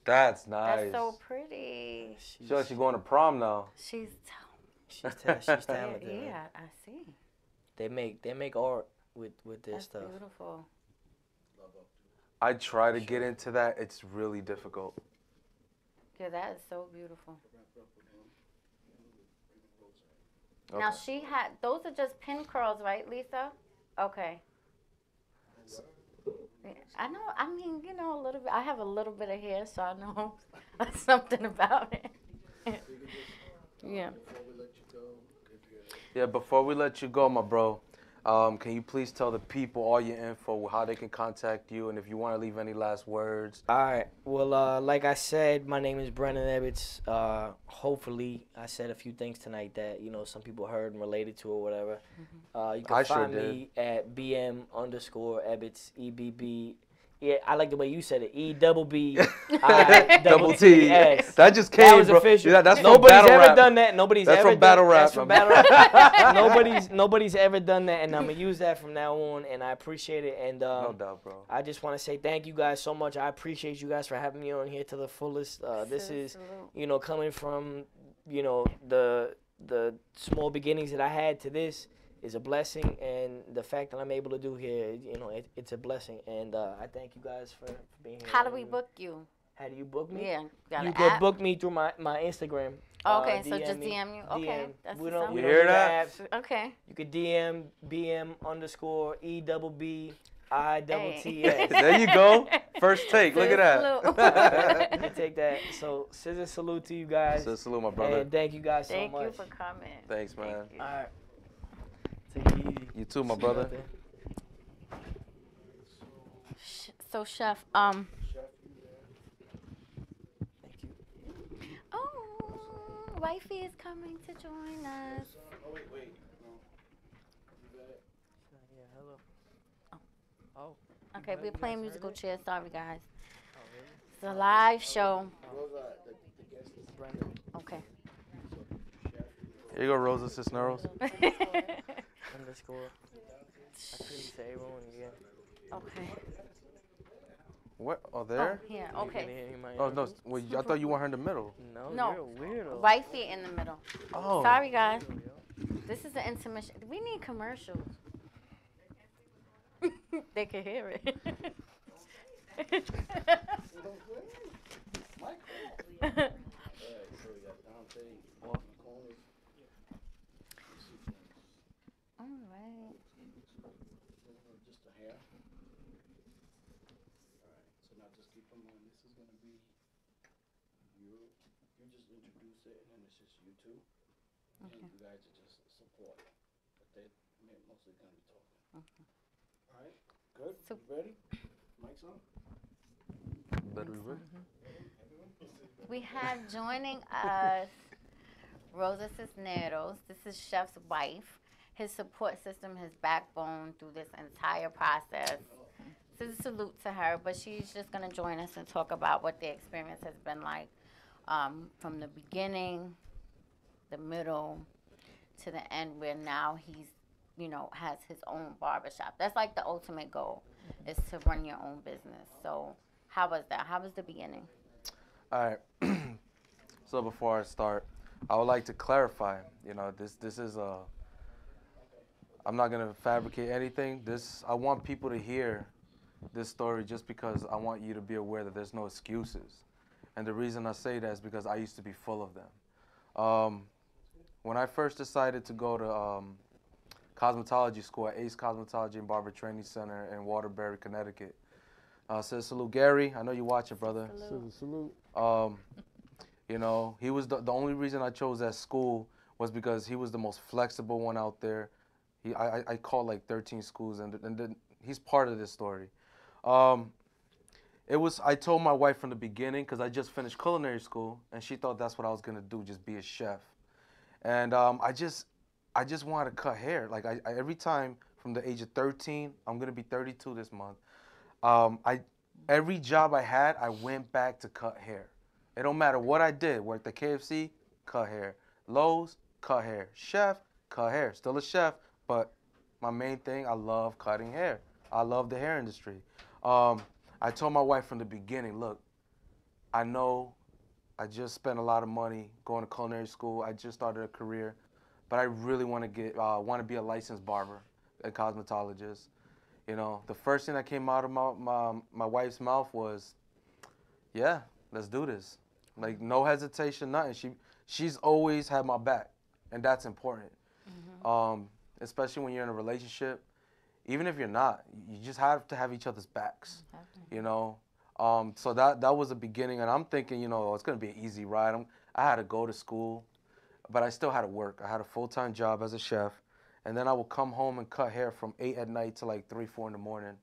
That's nice. That's so pretty. She's going to prom now. She's talented. Yeah, I see. they make art with this That's stuff. beautiful. I try to get into that. It's really difficult. Yeah, that is so beautiful. Okay. Now she had, those are just pin curls, right, Lisa? Okay. Yeah, I know, I mean, you know, a little bit. I have a little bit of hair, so I know something about it. Yeah. Yeah, before we let you go, my bro, can you please tell the people all your info, how they can contact you, and if you want to leave any last words? All right. Well, like I said, my name is Brennan Ebbets. Hopefully, I said a few things tonight that some people heard and related to or whatever. You can find me at BM_Ebbets, EBB. Yeah, I like the way you said it. EBB Double T. That just came, that was bro. official. Yeah, that's nobody's from battle ever rap. done that. Nobody's That's ever from battle rap. That's from battle rap. Nobody's ever done that, and I'm gonna use that from now on. And I appreciate it. And no doubt, bro. I just want to say thank you guys so much. I appreciate you guys for having me on here to the fullest. This is, coming from, the small beginnings that I had to this is a blessing, and the fact that I'm able to do here, it's a blessing. And I thank you guys for being here. How do we book you? How do you book me? Yeah, you could book me through my Instagram. Okay, so just DM you. Okay, that's we what's up. don't hear do that? apps. Okay. You could DM BM_EBBITTS. There you go. First take. Look at that. You can take that. So, scissor salute to you guys. Scissor salute, my brother. And thank you guys so much. Thank you for coming. Thanks, man. Thank you. All right. Take it easy. You too, my brother. So, Chef, Thank you. oh, wifey is coming to join us. Oh, wait. Yeah, hello. Oh. Okay, we're playing musical chairs. Sorry, guys. It's a live show. Okay. Here you go, Rosa Cisneros. Underscore. I couldn't say everyone again. Okay. What? Oh, there? Oh, here. Okay. Oh, no. Wait, I thought you want her in the middle. No. You're a weirdo. Wifey in the middle. Oh. Sorry, guys. This is the intermission. We need commercials. They can hear it. All right. Just the hair. Alright, so now just keep in mind this is gonna be you just introduce it and then it's just you two. Okay. And you guys are just support. But they're mostly gonna be talking. Okay. Alright, good. So- You ready? Mic's on? Better be ready. We have joining us Rosa Cisneros. This is Chef's wife. His support system, his backbone through this entire process. This is a salute to her, but she's just going to join us and talk about what the experience has been like from the beginning, the middle, to the end, where now he's, has his own barbershop. That's like the ultimate goal, is to run your own business. So how was that? How was the beginning? All right. So before I start, I would like to clarify. This is a. I'm not gonna fabricate anything. I want people to hear this story just because I want you to be aware that there's no excuses. And the reason I say that is because I used to be full of them. When I first decided to go to cosmetology school at Ace Cosmetology and Barber Training Center in Waterbury, Connecticut. ScissorSalute, Gary, I know you watch it, brother. ScissorSalute. He was the only reason I chose that school was because he was the most flexible one out there. I called like 13 schools, and then he's part of this story. I told my wife from the beginning, because I just finished culinary school, and she thought that's what I was gonna do, just be a chef. And I just wanted to cut hair. Like every time from the age of 13, I'm gonna be 32 this month. Every job I had, I went back to cut hair. It don't matter what I did. Worked at KFC, cut hair. Lowe's, cut hair. Chef, cut hair. Still a chef, but my main thing, I love cutting hair. I love the hair industry. I told my wife from the beginning, look, I know I just spent a lot of money going to culinary school. I just started a career. but I really want to be a licensed barber, a cosmetologist. You know, the first thing that came out of my wife's mouth was, yeah, let's do this. Like, no hesitation, nothing. She's always had my back, and that's important. Especially when you're in a relationship. Even if you're not, you just have to have each other's backs, you know. So that was the beginning, and I'm thinking, you know, it's gonna be an easy ride. I had to go to school, but I still had to work. I had a full-time job as a chef, and then I would come home and cut hair from 8 at night to like 3, 4 in the morning.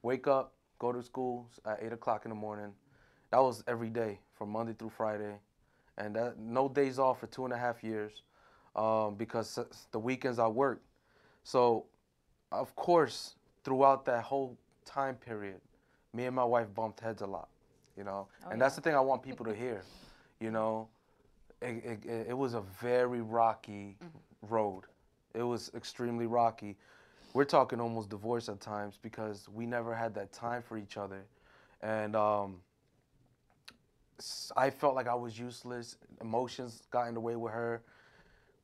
Wake up, go to school at 8 o'clock in the morning. That was every day from Monday through Friday, and no days off for 2.5 years, because the weekends I worked. So, of course, throughout that whole time period, me and my wife bumped heads a lot, you know. And that's the thing I want people to hear, you know. It was a very rocky road. It was extremely rocky. We're talking almost divorce at times because we never had that time for each other. And I felt like I was useless. Emotions got in the way with her.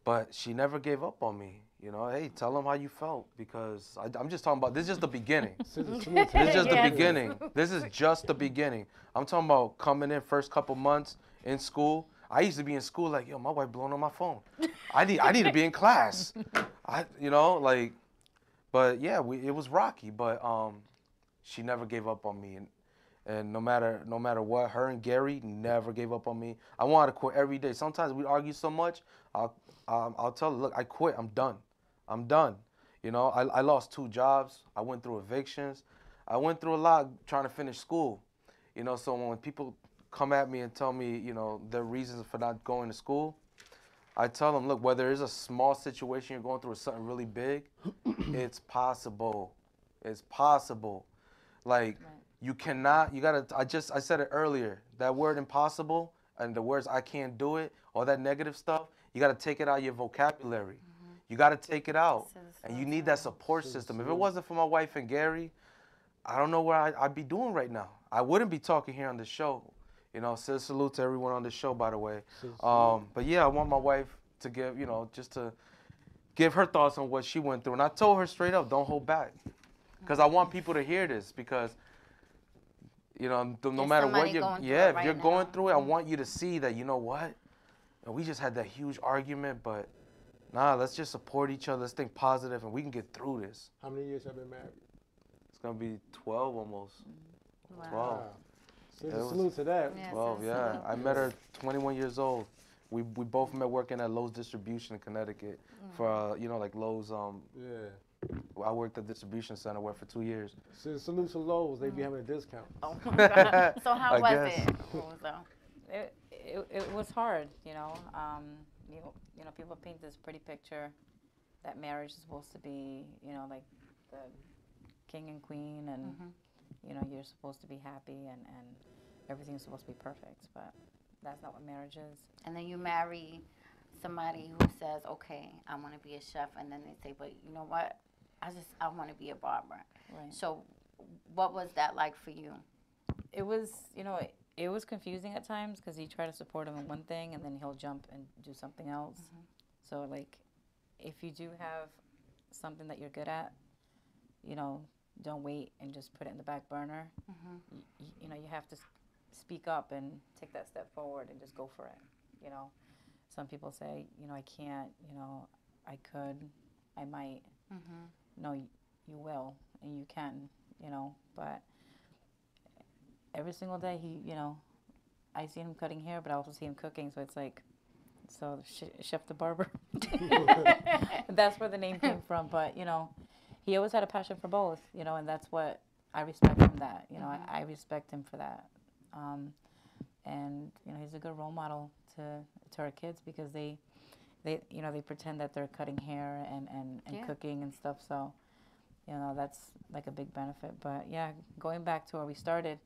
But she never gave up on me. You know, hey, tell them how you felt, because I'm just talking about, this is just the beginning. This is just the beginning. This is just the beginning. I'm talking about coming in first couple months in school. I used to be in school like, yo, my wife blowing on my phone. I need to be in class. You know, like, but yeah, it was rocky, but she never gave up on me. And no matter what, her and Gary never gave up on me. I wanted to quit every day. Sometimes we argue so much, I'll tell her, look, I quit, I'm done. I'm done. You know, I lost 2 jobs. I went through evictions. I went through a lot trying to finish school. You know, so when people come at me and tell me, you know, their reasons for not going to school, I tell them, look, whether it's a small situation you're going through or something really big, it's possible. It's possible. Like, you cannot, you gotta, I said it earlier, that word impossible and the words I can't do it, all that negative stuff, you gotta take it out of your vocabulary. You gotta take it out. And you need that support system. If it wasn't for my wife and Gary, I don't know where I'd be doing right now. I wouldn't be talking here on the show. You know, ScissorSalute to everyone on the show, by the way. But yeah, I want my wife to give, you know, just to give her thoughts on what she went through. And I told her straight up, don't hold back. Because I want people to hear this, because you know, no matter what if you're going through it, I want you to see that, you know what? We just had that huge argument, but nah, let's just support each other. Let's think positive, and we can get through this. How many years have you been married? It's going to be 12 almost. Wow. 12. Salute to that. 12, yeah. I met her 21 years old. We both met working at Lowe's Distribution in Connecticut for, you know, like Lowe's. I worked at distribution center where for 2 years. Salute to Lowe's. They be having a discount. Oh my God. So how was it? It was hard, you know. You know, people paint this pretty picture that marriage is supposed to be, you know, like the king and queen, and you know, you're supposed to be happy and everything's supposed to be perfect, but that's not what marriage is. And then you marry somebody who says, okay, I want to be a chef, and then they say, but you know what? I want to be a barber. Right. So what was that like for you? It was, you know, it was confusing at times because you try to support him in one thing and then he'll jump and do something else. So, like, if you do have something that you're good at, you know, don't wait and just put it in the back burner. You know, you have to speak up and take that step forward and just go for it, you know. Some people say, you know, I can't, you know, I could, I might. No, you will and you can, you know, but every single day you know, I see him cutting hair, but I also see him cooking, so it's like, so Chef the Barber. That's where the name came from, but, you know, he always had a passion for both, you know, and that's what I respect from that, you know, I respect him for that. And, you know, he's a good role model to our kids because they you know, they pretend that they're cutting hair and cooking and stuff, so, you know, that's like a big benefit. But yeah, going back to where we started,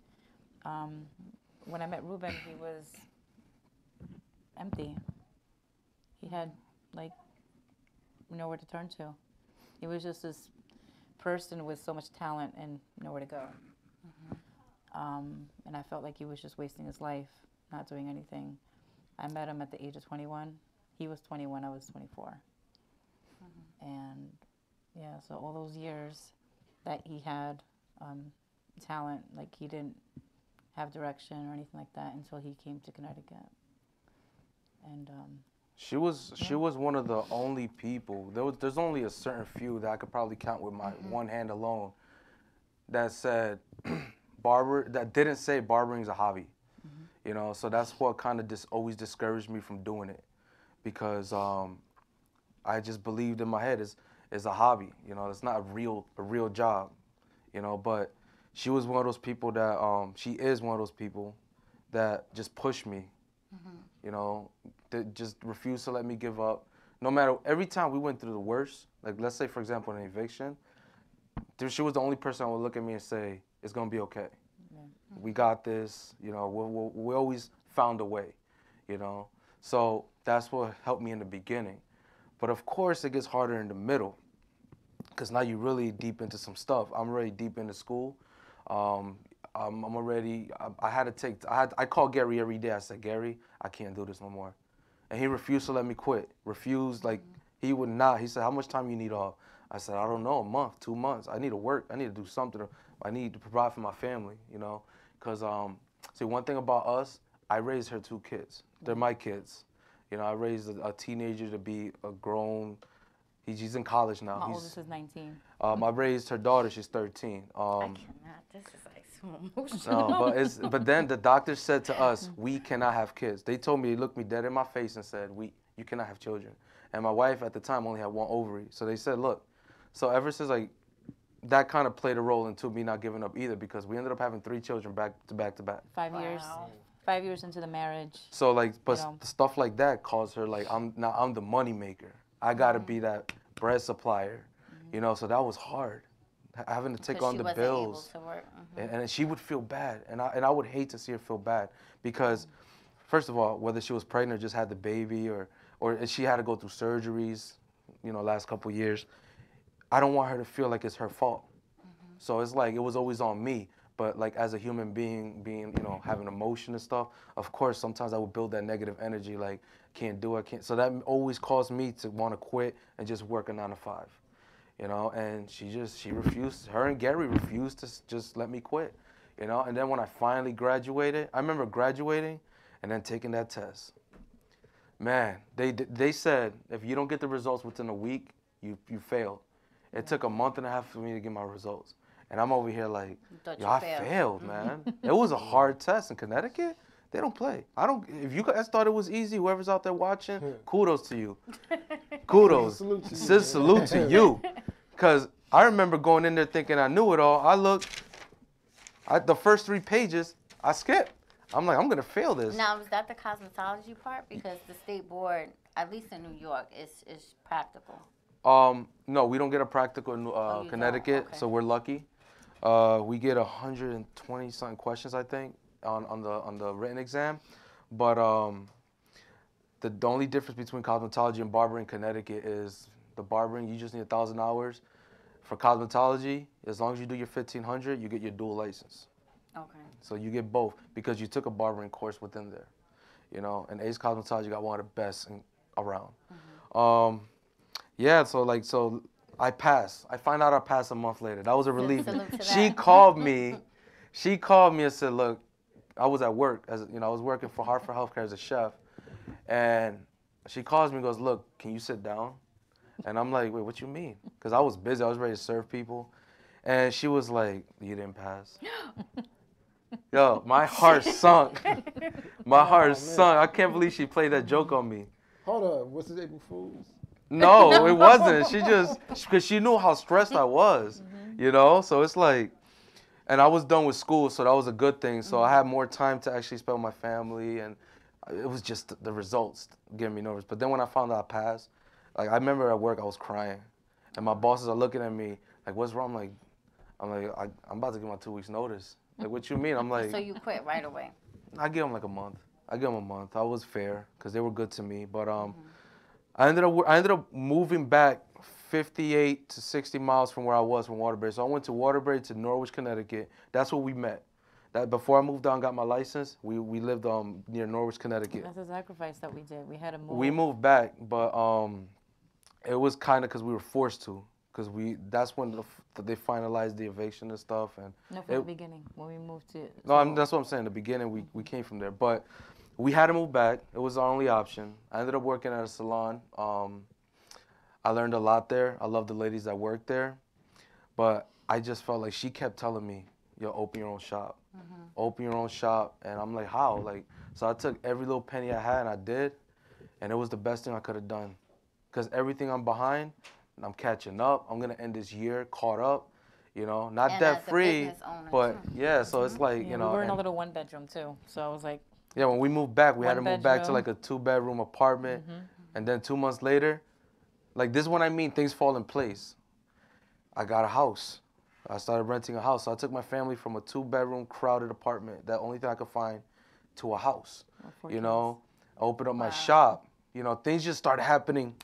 when I met Ruben, he was empty. He had like nowhere to turn to. He was just this person with so much talent and nowhere to go. And I felt like he was just wasting his life, not doing anything. I met him at the age of 21. He was 21, I was 24. And yeah, so all those years that he had talent, like he didn't have direction or anything like that until he came to Connecticut. And she was one of the only people. There's only a certain few that I could probably count with my one hand alone that said that didn't say barbering is a hobby. You know, so that's what kind of always discouraged me from doing it, because I just believed in my head it's a hobby. You know, it's not a real job. You know, but she was one of those people that she is one of those people that just pushed me. You know, that just refused to let me give up. No matter, every time we went through the worst, like let's say for example an eviction, she was the only person that would look at me and say, "It's gonna be okay. We got this." You know, we always found a way. You know, so that's what helped me in the beginning. But of course, it gets harder in the middle, because now you're really deep into some stuff. I'm already deep into school. I'm already. I called Gary every day. I said, "Gary, I can't do this no more," and he refused to let me quit. Refused, like he would not. He said, "How much time you need off?" I said, "I don't know, a month, 2 months. I need to work. I need to do something. I need to provide for my family, you know." Because see, one thing about us, I raised her 2 kids. They're my kids. You know, I raised a teenager to be a grown. He's in college now. my oldest is 19. I raised her daughter. She's 13. I cannot. This is like so emotional. No, but then the doctor said to us, we cannot have kids. They told me, they looked me dead in my face and said, you cannot have children. And my wife at the time only had 1 ovary. So they said, look. So ever since, like, that kind of played a role into me not giving up either, because we ended up having 3 children back to back to back. 5 years. 5 years into the marriage. So like, but stuff like that caused her, like, I'm the money maker. I gotta be that bread supplier, you know. So that was hard, having to take on the bills. Able to work. And she would feel bad, and I would hate to see her feel bad, because, first of all, whether she was pregnant or just had the baby, or she had to go through surgeries, you know, last couple years, I don't want her to feel like it's her fault. So it's like it was always on me. But like as a human being, you know, having emotion and stuff, of course, sometimes I would build that negative energy, like can't do it, can't. So that always caused me to want to quit and just work a 9 to 5, you know. And she refused. Her and Gary refused to just let me quit, you know. And then when I finally graduated, I remember graduating and then taking that test. Man, they said if you don't get the results within a week, you failed. It took a month and a half for me to get my results. And I'm over here like, yo, I failed, man. It was a hard test in Connecticut. They don't play. If you guys thought it was easy, whoever's out there watching, kudos to you. Kudos. Salute to you. Because I remember going in there thinking I knew it all. I looked, the first 3 pages, I skipped. I'm like, I'm going to fail this. Now, is that the cosmetology part? Because the state board, at least in New York, is practical. No, we don't get a practical in Connecticut, so we're lucky. We get 120 something questions, I think, on the written exam. But the only difference between cosmetology and barbering in Connecticut is the barbering, you just need 1,000 hours. For cosmetology, as long as you do your 1,500, you get your dual license. Okay. So you get both because you took a barbering course within there, you know. And Ace Cosmetology got one of the best around. Yeah, so I passed. I find out I passed a month later. That was a relief. She called me. She called me and said, "Look, I was at work I was working for Hartford Healthcare as a chef, and she calls me and goes, 'Look, can you sit down?' And I'm like, 'Wait, what you mean?' Because I was busy. I was ready to serve people, and she was like, 'You didn't pass.' Yo, my heart sunk. My heart sunk. I can't believe she played that joke on me. Hold on, what's the April Fool's? No, it wasn't. Because she knew how stressed I was, you know? So it's like, and I was done with school, so that was a good thing. So I had more time to actually spend with my family, and it was just the results getting me nervous. But then when I found out I passed, like I remember at work I was crying, and my bosses are looking at me like, "What's wrong?" I'm about to give my 2 weeks notice. Like, what you mean? I'm like. So you quit right away? I give them like a month. I was fair because they were good to me, but I ended up moving back 58 to 60 miles from where I was from Waterbury. So I went to Waterbury to Norwich, Connecticut. That's where we met. That before I moved down and got my license, we lived near Norwich, Connecticut. That's a sacrifice that we did. We had to move. We moved back, but It was kind of because we were forced to, because that's when they finalized the eviction and stuff. And No, from the beginning when we moved to. no, that's what I'm saying. The beginning we came from there, but we had to move back. It was our only option. I ended up working at a salon. I learned a lot there. I love the ladies that worked there, but I just felt like she kept telling me, "Yo, open your own shop, open your own shop," and I'm like, "How?" Like, so I took every little penny I had and I did, and it was the best thing I could have done. Because everything I'm behind, I'm catching up. I'm gonna end this year caught up, you know, not debt free, but yeah. So it's like, you know, we were in a little 1-bedroom too. So I was like, yeah. When we moved back, we had to move back to like a 2-bedroom apartment, and then 2 months later, like this is when I mean things fall in place. I got a house. I started renting a house. So I took my family from a 2-bedroom crowded apartment, that only thing I could find, to a house. You know, I opened up my shop. You know, things just started happening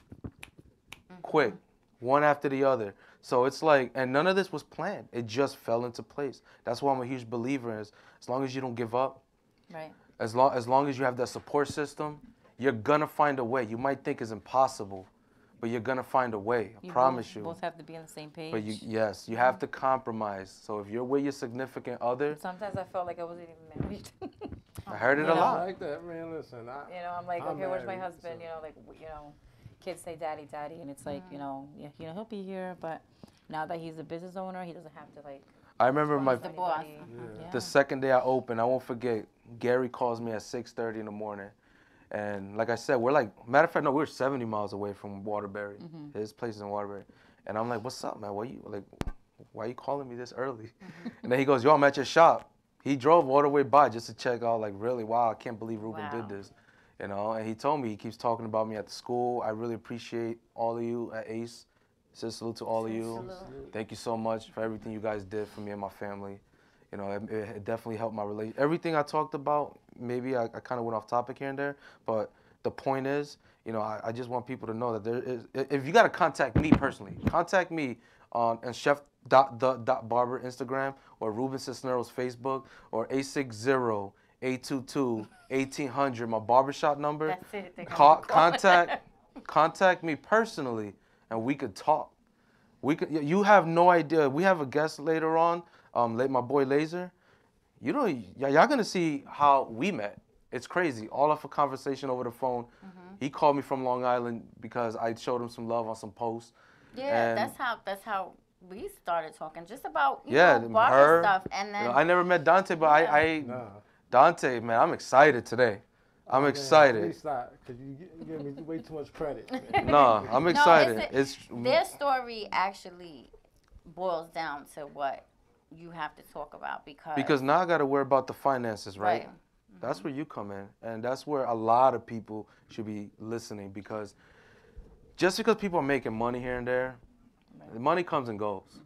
quick, one after the other. So it's like, and none of this was planned. It just fell into place. That's why I'm a huge believer in, as long as you don't give up, right. as long as you have that support system, you're gonna find a way. You might think it's impossible, but you're gonna find a way. I promise you. Both have to be on the same page. But you have to compromise. So if you're with your significant other, sometimes I felt like I wasn't even married. I heard it a lot. I like that, man. Listen, I'm like, okay, where's my husband? So. Like, kids say daddy, daddy, and it's like, he'll be here, but now that he's a business owner, he doesn't have to like. I remember the boss. The second day I opened, I won't forget. Gary calls me at 6:30 in the morning, and like I said, we're like, matter of fact, no, we're 70 miles away from Waterbury. His place is in Waterbury, and I'm like, what's up, man? Why are you calling me this early? And then he goes, yo, I'm at your shop. He drove all the way by just to check out, like, really, wow, I can't believe Ruben did this. You know, and he told me, he keeps talking about me at the school. I really appreciate all of you at ACE. ScissorSalute to all of you. Thank you so much for everything you guys did for me and my family. You know, it definitely helped my relationship. Everything I talked about, maybe I kind of went off topic here and there, but the point is, you know, I just want people to know that there is, if you got to contact me personally, contact me on chef.the.barber Instagram, or Ruben Cisneros Facebook, or 860-822-1800, my barbershop number. That's it. Contact me personally, and we could talk. You have no idea. We have a guest later on, my boy Laser. Y'all gonna see how we met. It's crazy. All off a conversation over the phone. He called me from Long Island because I showed him some love on some posts. Yeah, that's how we started talking, just about barber stuff. And then I never met Dante, but Dante, man, I'm excited today. I'm excited. Please stop, because you give me way too much credit. No, I'm excited. Their story actually boils down to what you have to talk about, because now I got to worry about the finances, right? That's where you come in, and that's where a lot of people should be listening, because just because people are making money here and there, the money comes and goes.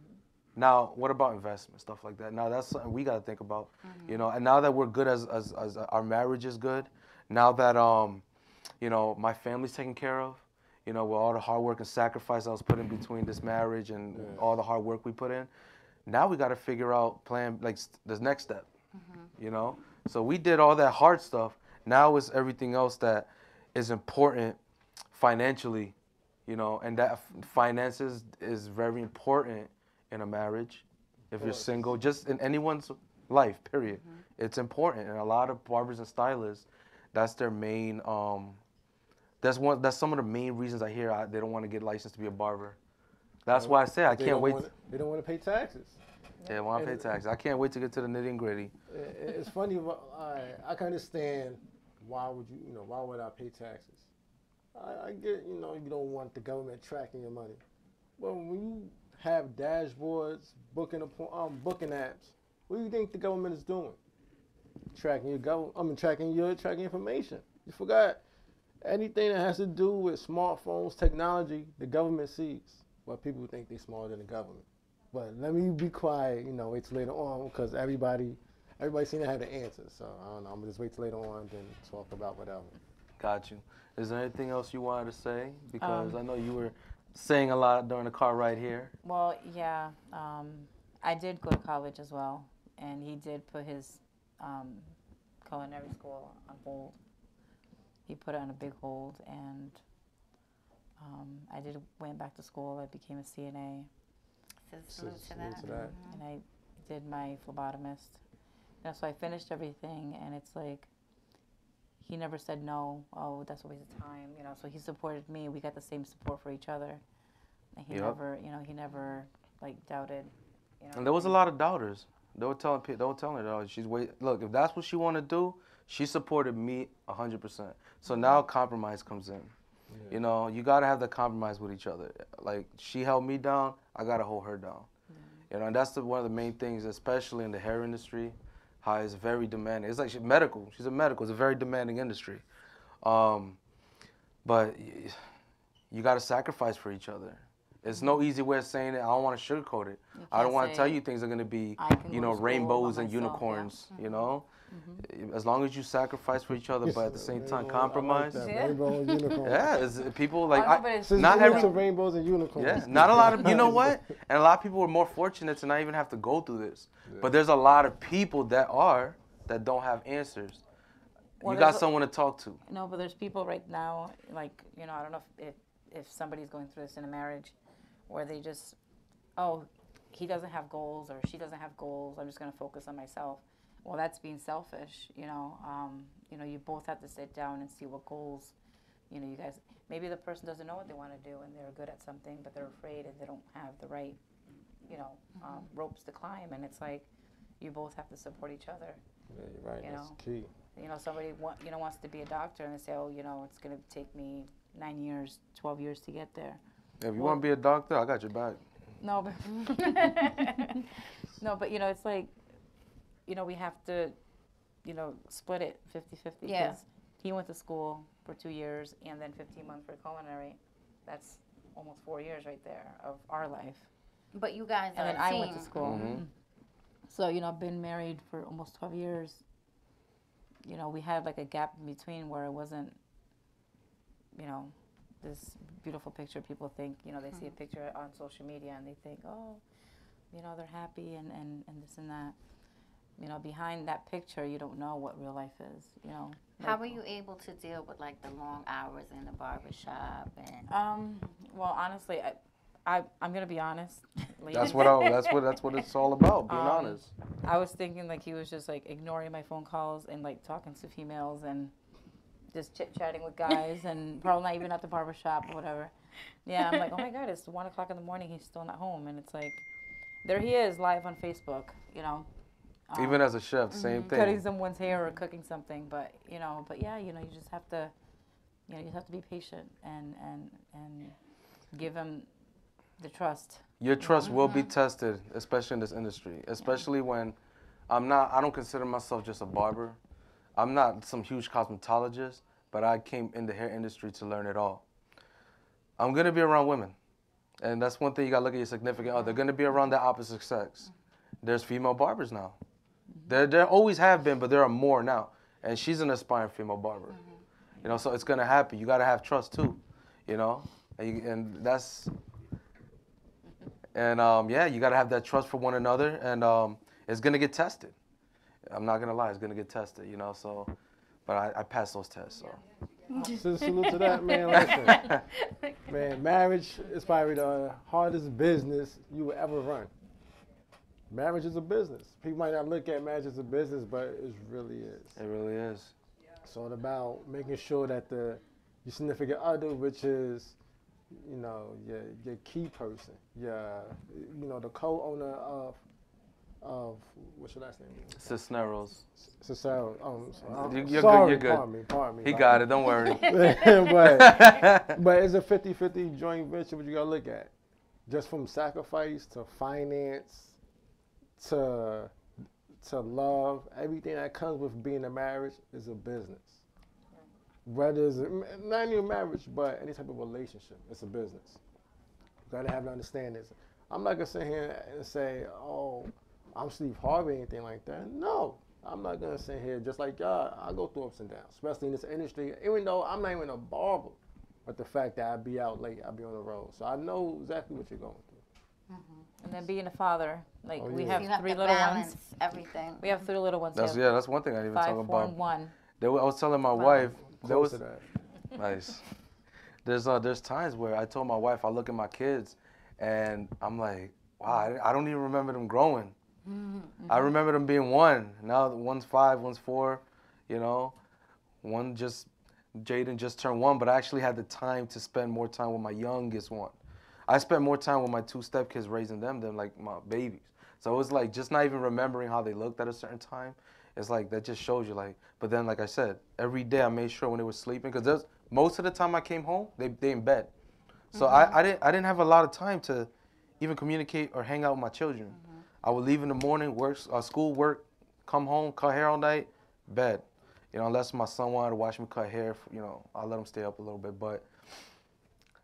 Now, what about investment, stuff like that? Now, that's something we got to think about, you know. And now that we're good, as our marriage is good, now that you know, my family's taken care of, you know, with all the hard work and sacrifice I was put in between this marriage and all the hard work we put in, now we got to figure out the next step, you know. So we did all that hard stuff. Now it's everything else that is important financially, you know, and that finances is very important in a marriage. If you're single, just in anyone's life, period. It's important. And a lot of barbers and stylists, that's their main, that's some of the main reasons I hear they don't want to get licensed to be a barber. That's why I say I can't wait. They don't want to pay taxes. Yeah, they want to pay taxes. I can't wait to get to the nitty and gritty. It's funny. I can understand why would I pay taxes? I get, you don't want the government tracking your money. But when you have dashboards, booking apps, what do you think the government is doing? Tracking your information. You forgot anything that has to do with smartphones, technology, the government sees. But people think they're smarter than the government. But let me be quiet, wait till later on, because everybody seems to have the answer. So I don't know, I'm gonna just wait till later on, then talk about whatever. Got you. Is there anything else you wanted to say? Because I know you were saying a lot during the car ride here. Well, yeah, I did go to college as well, and he did put his culinary school on hold. He put it on a big hold, and I went back to school. I became a CNA. Salute to that. And I did my phlebotomist. You know, so I finished everything, and it's like, he never said no. Oh, that's a waste of time. You know, so he supported me. We got the same support for each other. And he never, you know, he never like doubted. You know, and there was a lot of doubters. They were telling her, oh, look, if that's what she want to do, she supported me 100%. So now compromise comes in. You know, you gotta have the compromise with each other. Like, she held me down, I gotta hold her down. You know, and that's one of the main things, especially in the hair industry, how it's very demanding. It's like she's a medical. It's a very demanding industry. But you gotta sacrifice for each other. It's no easy way of saying it. I don't want to sugarcoat it. I don't want to tell you things are gonna be, you know, rainbows and unicorns. You know. As long as you sacrifice for each other, but at the same time compromise. Like rainbow and unicorn. Yeah, people like not every rainbows and unicorns. Yeah, not a lot of, you know what? And a lot of people are more fortunate to not even have to go through this. But there's a lot of people that don't have answers. Well, you got someone to talk to. No, but there's people right now, like, you know, I don't know if somebody's going through this in a marriage, where they just, oh, he doesn't have goals or she doesn't have goals. I'm just going to focus on myself. Well, that's being selfish, you know. You know, you both have to sit down and see what goals, you know, you guys, maybe the person doesn't know what they want to do and they're good at something, but they're afraid and they don't have the right, you know, ropes to climb. And it's like, you both have to support each other. Yeah, you're right, that's key. You know, somebody wants to be a doctor and they say, oh, you know, it's going to take me 9 years, 12 years to get there. If you want to be a doctor, I got your back. No, but no, but you know, it's like, you know, we have to, you know, split it 50-50. Yeah. Because he went to school for 2 years and then 15 months for culinary. That's almost 4 years right there of our life. But you guys are and then a team. I went to school. So, you know, I've been married for almost 12 years. You know, we had like a gap in between where it wasn't, you know, this beautiful picture. People think, you know, they see a picture on social media and they think, oh, you know, they're happy and this and that. You know, behind that picture, you don't know what real life is, you know. How were you able to deal with, like, the long hours in the barbershop? And well, honestly, I'm going to be honest. That's what it's all about, being honest. I was thinking, like, he was just, like, ignoring my phone calls and, like, talking to females and just chit-chatting with guys and probably not even at the barbershop or whatever. Yeah, I'm like, oh, my God, it's 1 o'clock in the morning. He's still not home. And it's like, there he is live on Facebook, you know. Even as a chef, same thing. Cutting someone's hair or cooking something, but yeah, you know, you just have to, you know, you have to be patient and give them the trust. Your trust will be tested, especially in this industry. Especially when I don't consider myself just a barber. I'm not some huge cosmetologist, but I came in the hair industry to learn it all. I'm gonna be around women, and that's one thing you gotta look at your significant other. They're gonna be around the opposite sex. There's female barbers now. There always have been, but there are more now. And she's an aspiring female barber. You know, so it's gonna happen. You gotta have trust too, you know, yeah, you gotta have that trust for one another, and it's gonna get tested. I'm not gonna lie, it's gonna get tested, you know. So, but I passed those tests. So. Salute to that, man. Listen, man, marriage is probably the hardest business you will ever run. Marriage is a business. People might not look at marriage as a business, but it really is. It really is. It's all about making sure that your significant other, which is, you know, your key person, you know, the co-owner of what's your last name? Cisneros. Cisneros. You're sorry, good. Pardon me. He got it. Don't worry. but it's a 50-50 joint venture. What you gotta look at, just from sacrifice to finance. To love, everything that comes with being a marriage is a business. Whether it's not even marriage, but any type of relationship, it's a business. You gotta have to understand this. I'm not gonna sit here and say, oh, I'm Steve Harvey, anything like that. No, I'm not gonna sit here just like y'all. I go through ups and downs, especially in this industry. Even though I'm not even a barber, but the fact that I be out late, I be on the road, so I know exactly what you're going through. And then being a father, like we have you have 3 to little balance ones. everything. We have 3 little ones. That's one thing I didn't even 5, talk 4, about. and 1. I was telling my wife. Close to that. Nice. there's times where I told my wife I look at my kids, and I'm like, wow, I don't even remember them growing. I remember them being one. Now one's 5, one's 4. You know, Jaden just turned 1, but I actually had the time to spend more time with my youngest one. I spent more time with my 2 stepkids raising them than like my babies. So it was like just not even remembering how they looked at a certain time. It's like that just shows you like. But then like I said, every day I made sure when they were sleeping, because most of the time I came home, they in bed. So I didn't have a lot of time to even communicate or hang out with my children. I would leave in the morning, school, work, come home, cut hair all night, bed. You know, unless my son wanted to watch me cut hair, you know, I'll let him stay up a little bit. But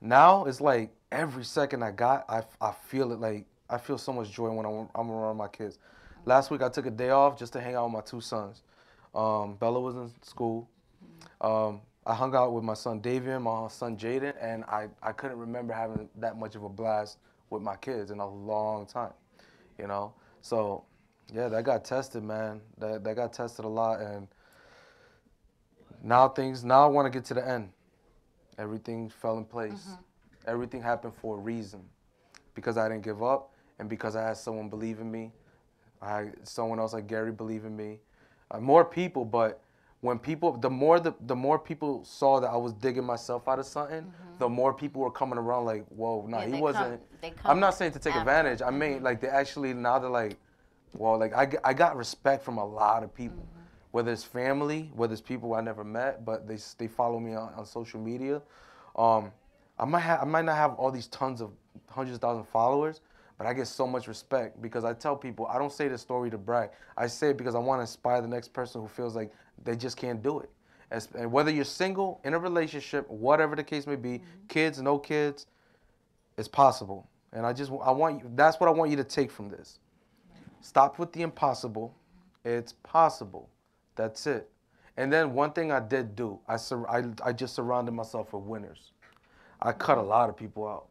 now it's like every second I got, I feel it. Like I feel so much joy when I'm around my kids. Last week I took a day off just to hang out with my 2 sons. Bella was in school. I hung out with my son Davian, my son Jaden, and I couldn't remember having that much of a blast with my kids in a long time, you know? So, yeah, that got tested, man. That got tested a lot, and now I want to get to the end. Everything fell in place. Everything happened for a reason, because I didn't give up, and because I had someone believe in me. I had someone else like Gary believe in me. More people, but when people, the more people saw that I was digging myself out of something, the more people were coming around like, whoa, no, he wasn't. I'm not saying to take advantage. I mean, like, they actually, now they're like, well, like, I got respect from a lot of people, whether it's family, whether it's people I never met, but they follow me on social media. I might not have all these hundreds of thousands of followers, but I get so much respect, because I tell people, I don't say this story to brag. I say it because I want to inspire the next person who feels like they just can't do it. And whether you're single, in a relationship, whatever the case may be, kids, no kids, it's possible. And I want you, that's what I want you to take from this. Stop with the impossible. It's possible. That's it. And then one thing I did do, I just surrounded myself with winners. I cut a lot of people out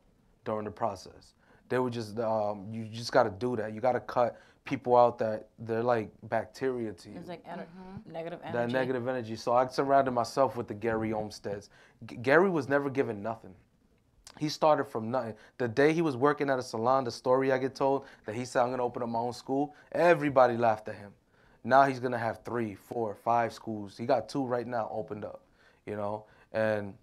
during the process. They were just, you just got to do that. You got to cut people out that they're like bacteria to you. It's like negative energy. That negative energy. So I surrounded myself with the Gary Olmsteads. Gary was never given nothing. He started from nothing. The day he was working at a salon, the story I get told, that he said, I'm going to open up my own school, everybody laughed at him. Now he's going to have 3, 4, 5 schools. He got 2 right now opened up, you know, and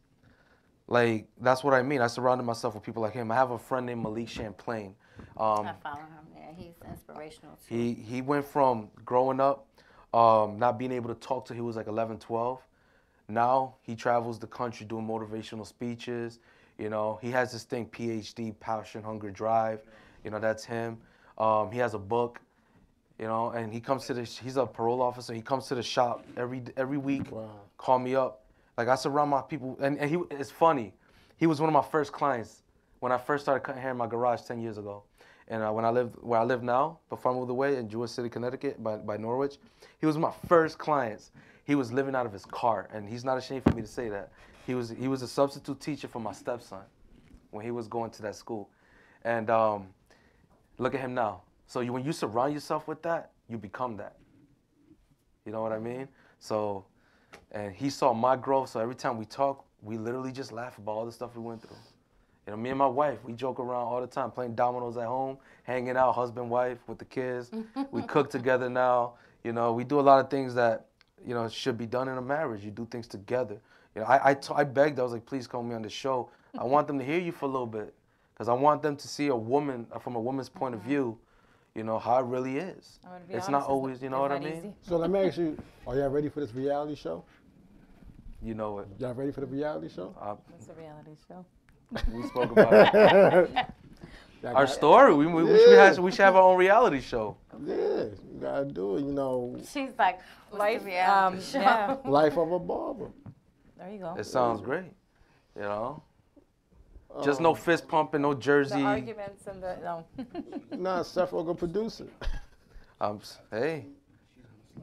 like, that's what I mean. I surrounded myself with people like him. I have a friend named Malik Champlain. I follow him. Yeah, he's inspirational too. He went from growing up, not being able to talk till he was like 11, 12. Now he travels the country doing motivational speeches. You know, he has this thing, PhD, Passion, Hunger, Drive. You know, that's him. He has a book, you know, and he comes to he's a parole officer. He comes to the shop every week, call me up. Like, I surround my people, and it's funny. He was one of my first clients when I first started cutting hair in my garage 10 years ago. And where I live now, before I moved away in Jewish City, Connecticut, by Norwich, he was my first clients. He was living out of his car, and he's not ashamed for me to say that. He was a substitute teacher for my stepson when he was going to that school. And look at him now. So when you surround yourself with that, you become that. You know what I mean? So. And he saw my growth, so every time we talk, we literally just laugh about all the stuff we went through. You know, me and my wife, we joke around all the time, playing dominoes at home, hanging out, husband, wife, with the kids. We cook together now. You know, we do a lot of things that, you know, should be done in a marriage. You do things together. You know, I begged, I was like, please call me on the show. I want them to hear you for a little bit, because I want them to see a woman, from a woman's point of view, you know, how it really is. It's not always, you know what I mean? Easy. So let me ask you, are y'all ready for this reality show? You know it. Y'all ready for the reality show? It's a reality show. We spoke about it. Our story. We should have our own reality show. Yeah, you gotta do it, you know. She's like, life, reality show? Yeah. Life of a barber. There you go. It sounds great, you know? Just no fist pumping, no jersey. The arguments and the, no. Nah, Seth will go produce it. Hey,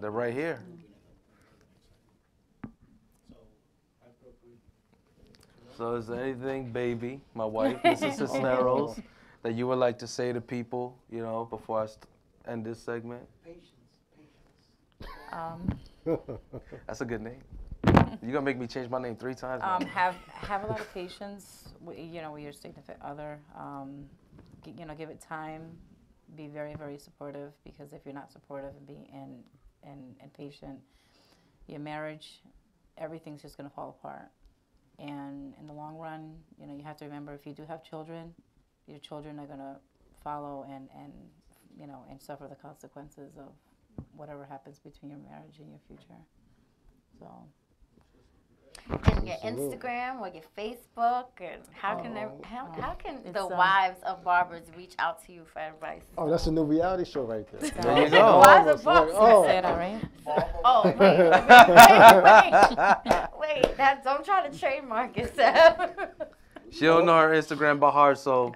they're right here. So is there anything, baby, my wife, Mrs. Cisneros, that you would like to say to people, you know, before I end this segment? Patience. That's a good name. You gonna make me change my name 3 times? now? Have a lot of patience. With your significant other. Give it time. Be very, very supportive, because if you're not supportive and patient, your marriage, everything's just gonna fall apart. And in the long run, you have to remember, if you do have children, your children are gonna follow and suffer the consequences of whatever happens between your marriage and your future. So. And your Instagram or your Facebook, and how can the wives of barbers reach out to you for advice? Oh, that's a new reality show right there. There you go. Wives of barbers. Oh. Say that right? Oh, wait. Don't try to trademark it, Seth. She don't know her Instagram by heart, so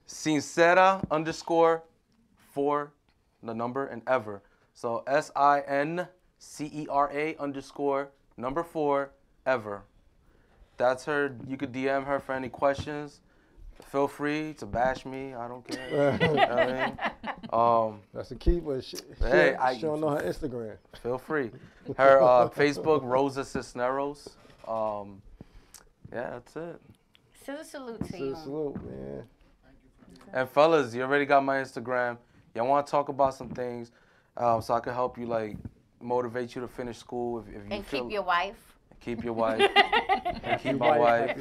Sincera_4, the number, and ever. So SINCERA_4 ever. That's her. You could DM her for any questions. Feel free to bash me. I don't care. You know what I mean? That's the key, but she don't know her Instagram. Feel free. Her Facebook, Rosa Cisneros. Yeah, that's it. ScissorSalute to you. ScissorSalute, man. And fellas, you already got my Instagram. Y'all want to talk about some things, so I can help you, like, motivate you to finish school if you and feel. Keep your wife. Keep your wife. And keep my wife.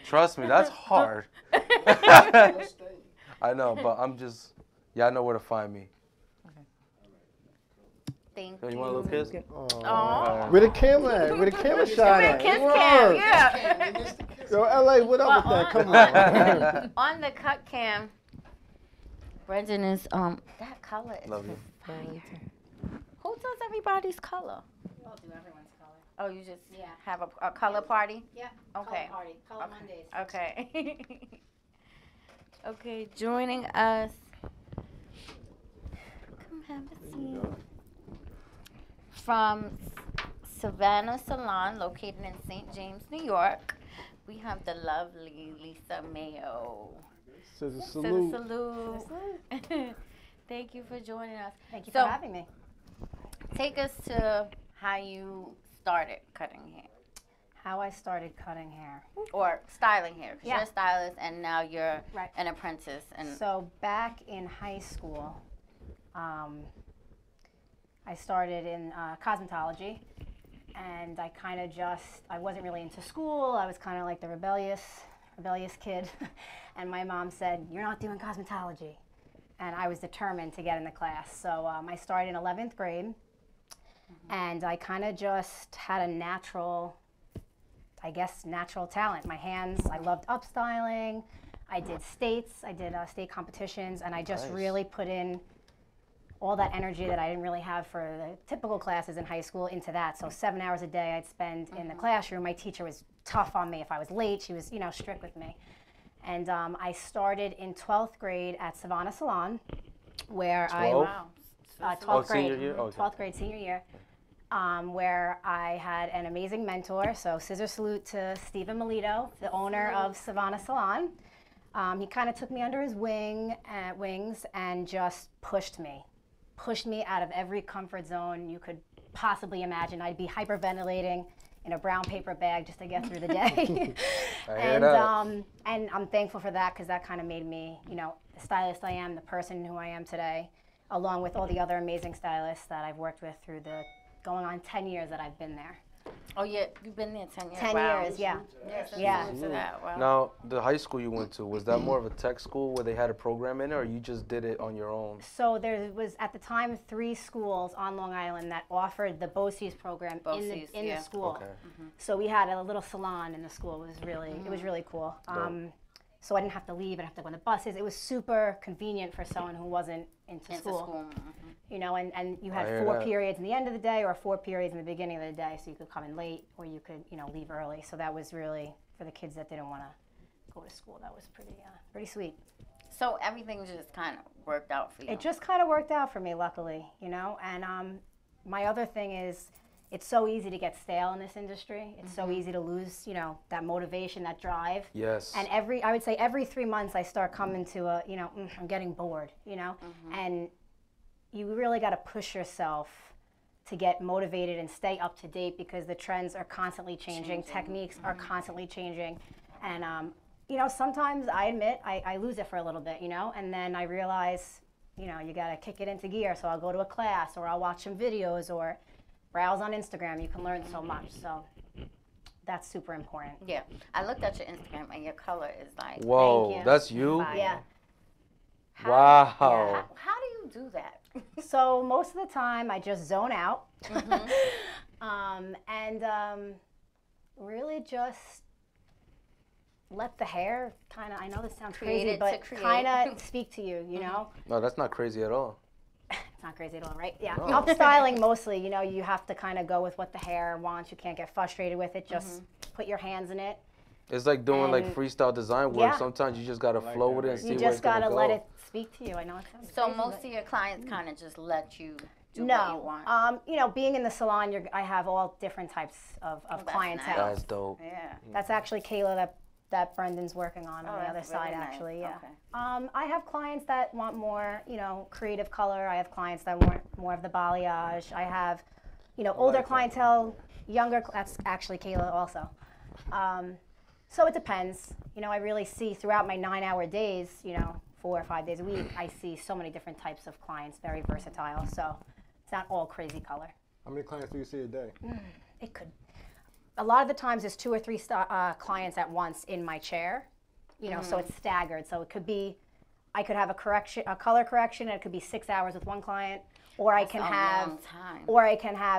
Trust me, that's hard. I know, but I'm just, y'all know where to find me. Thank You you. want a little kiss? Aww. Where the camera at? Where the camera shot at? Kiss cam, yeah. Yo, LA, what up with that? Come on. On the cut cam, Brendan is, that color is Love you. fire. Who does everybody's color? I'll do everyone's color. Oh, you just have a color party? Yeah. Okay. Color party. Color Mondays. Okay. Okay, joining us. Come have a seat. From Savannah Salon, located in St. James, New York, we have the lovely Lisa Mayo. ScissorSalute. ScissorSalute. Thank you for joining us. Thank you for having me. Take us to how you started cutting hair. How I started cutting hair. Or styling hair, because Yeah. you're a stylist and now you're Right. an apprentice. And So back in high school, I started in cosmetology, and I kind of I wasn't really into school. I was kind of like the rebellious kid, and my mom said, "You're not doing cosmetology," and I was determined to get in the class. So I started in 11th grade, and I kind of just had a natural talent. My hands, I loved upstyling. I did state competitions, and I just really put in all that energy that I didn't really have for the typical classes in high school into that. So 7 hours a day I'd spend in the classroom. My teacher was tough on me if I was late. She was, strict with me. And I started in 12th grade at Savannah Salon, where 12th grade, senior year? Okay. 12th grade, senior year, where I had an amazing mentor. So ScissorSalute to Stephen Melito, the owner of Savannah Salon. He kind of took me under his wings and just pushed me out of every comfort zone you could possibly imagine. I'd be hyperventilating in a brown paper bag just to get through the day. And I'm thankful for that, because that kind of made me, the stylist I am, the person who I am today, along with all the other amazing stylists that I've worked with through the going on 10 years that I've been there. Oh, yeah, you've been there 10 years. 10 years, yeah. Wow. Now, the high school you went to, was that more of a tech school where they had a program in it, or you just did it on your own? So there was, at the time, 3 schools on Long Island that offered the BOCES program in the school. Okay. So we had a little salon in the school. It was really cool. So I didn't have to leave. I didn't have to go on the buses. It was super convenient for someone who wasn't into school. And you had 4 periods in the end of the day or 4 periods in the beginning of the day, so you could come in late or you could, leave early. So that was really, for the kids that didn't want to go to school, that was pretty sweet. So everything just kind of worked out for you? It just kind of worked out for me, luckily, And my other thing is, it's so easy to get stale in this industry. It's so easy to lose, that motivation, that drive. Yes. And I would say every 3 months I start coming to I'm getting bored, And you really got to push yourself to get motivated and stay up to date because the trends are constantly changing. Techniques are constantly changing. And, you know, sometimes I admit I lose it for a little bit, you know, and then I realize, you know, you got to kick it into gear. So I'll go to a class or I'll watch some videos or browse on Instagram. You can learn so much. So that's super important. Yeah. I looked at your Instagram and your color is like. Whoa, that's you? Yeah. Wow. How do you do that? So most of the time I just zone out really just let the hair kind of, I know this sounds crazy, but kind of speak to you, you know? No, that's not crazy at all. It's not crazy at all, right? Yeah. No. Up styling mostly, you know, you have to kind of go with what the hair wants. You can't get frustrated with it. Just put your hands in it. It's like doing like freestyle design work. Yeah. Sometimes you just gotta flow with it and see where it's You gonna just go. gotta let it speak to you. I know it sounds So crazy, most of your clients kind of just let you do no. what you want? You know, being in the salon, I have all different types of clientele. That's dope. Yeah. That's actually Kayla that Brendan's working on the other that's side, really nice. actually. Yeah. Okay. I have clients that want more, you know, creative color. I have clients that want more of the balayage. I have, you know, older clientele, younger. That's actually Kayla also. So it depends. You know, I really see throughout my 9-hour days, you know, 4 or 5 days a week, I see so many different types of clients, very versatile. So it's not all crazy color. How many clients do you see a day? It could. A lot of the times there's 2 or 3 clients at once in my chair, you know, so it's staggered. So it could be, I could have a color correction, and it could be 6 hours with one client, or I can have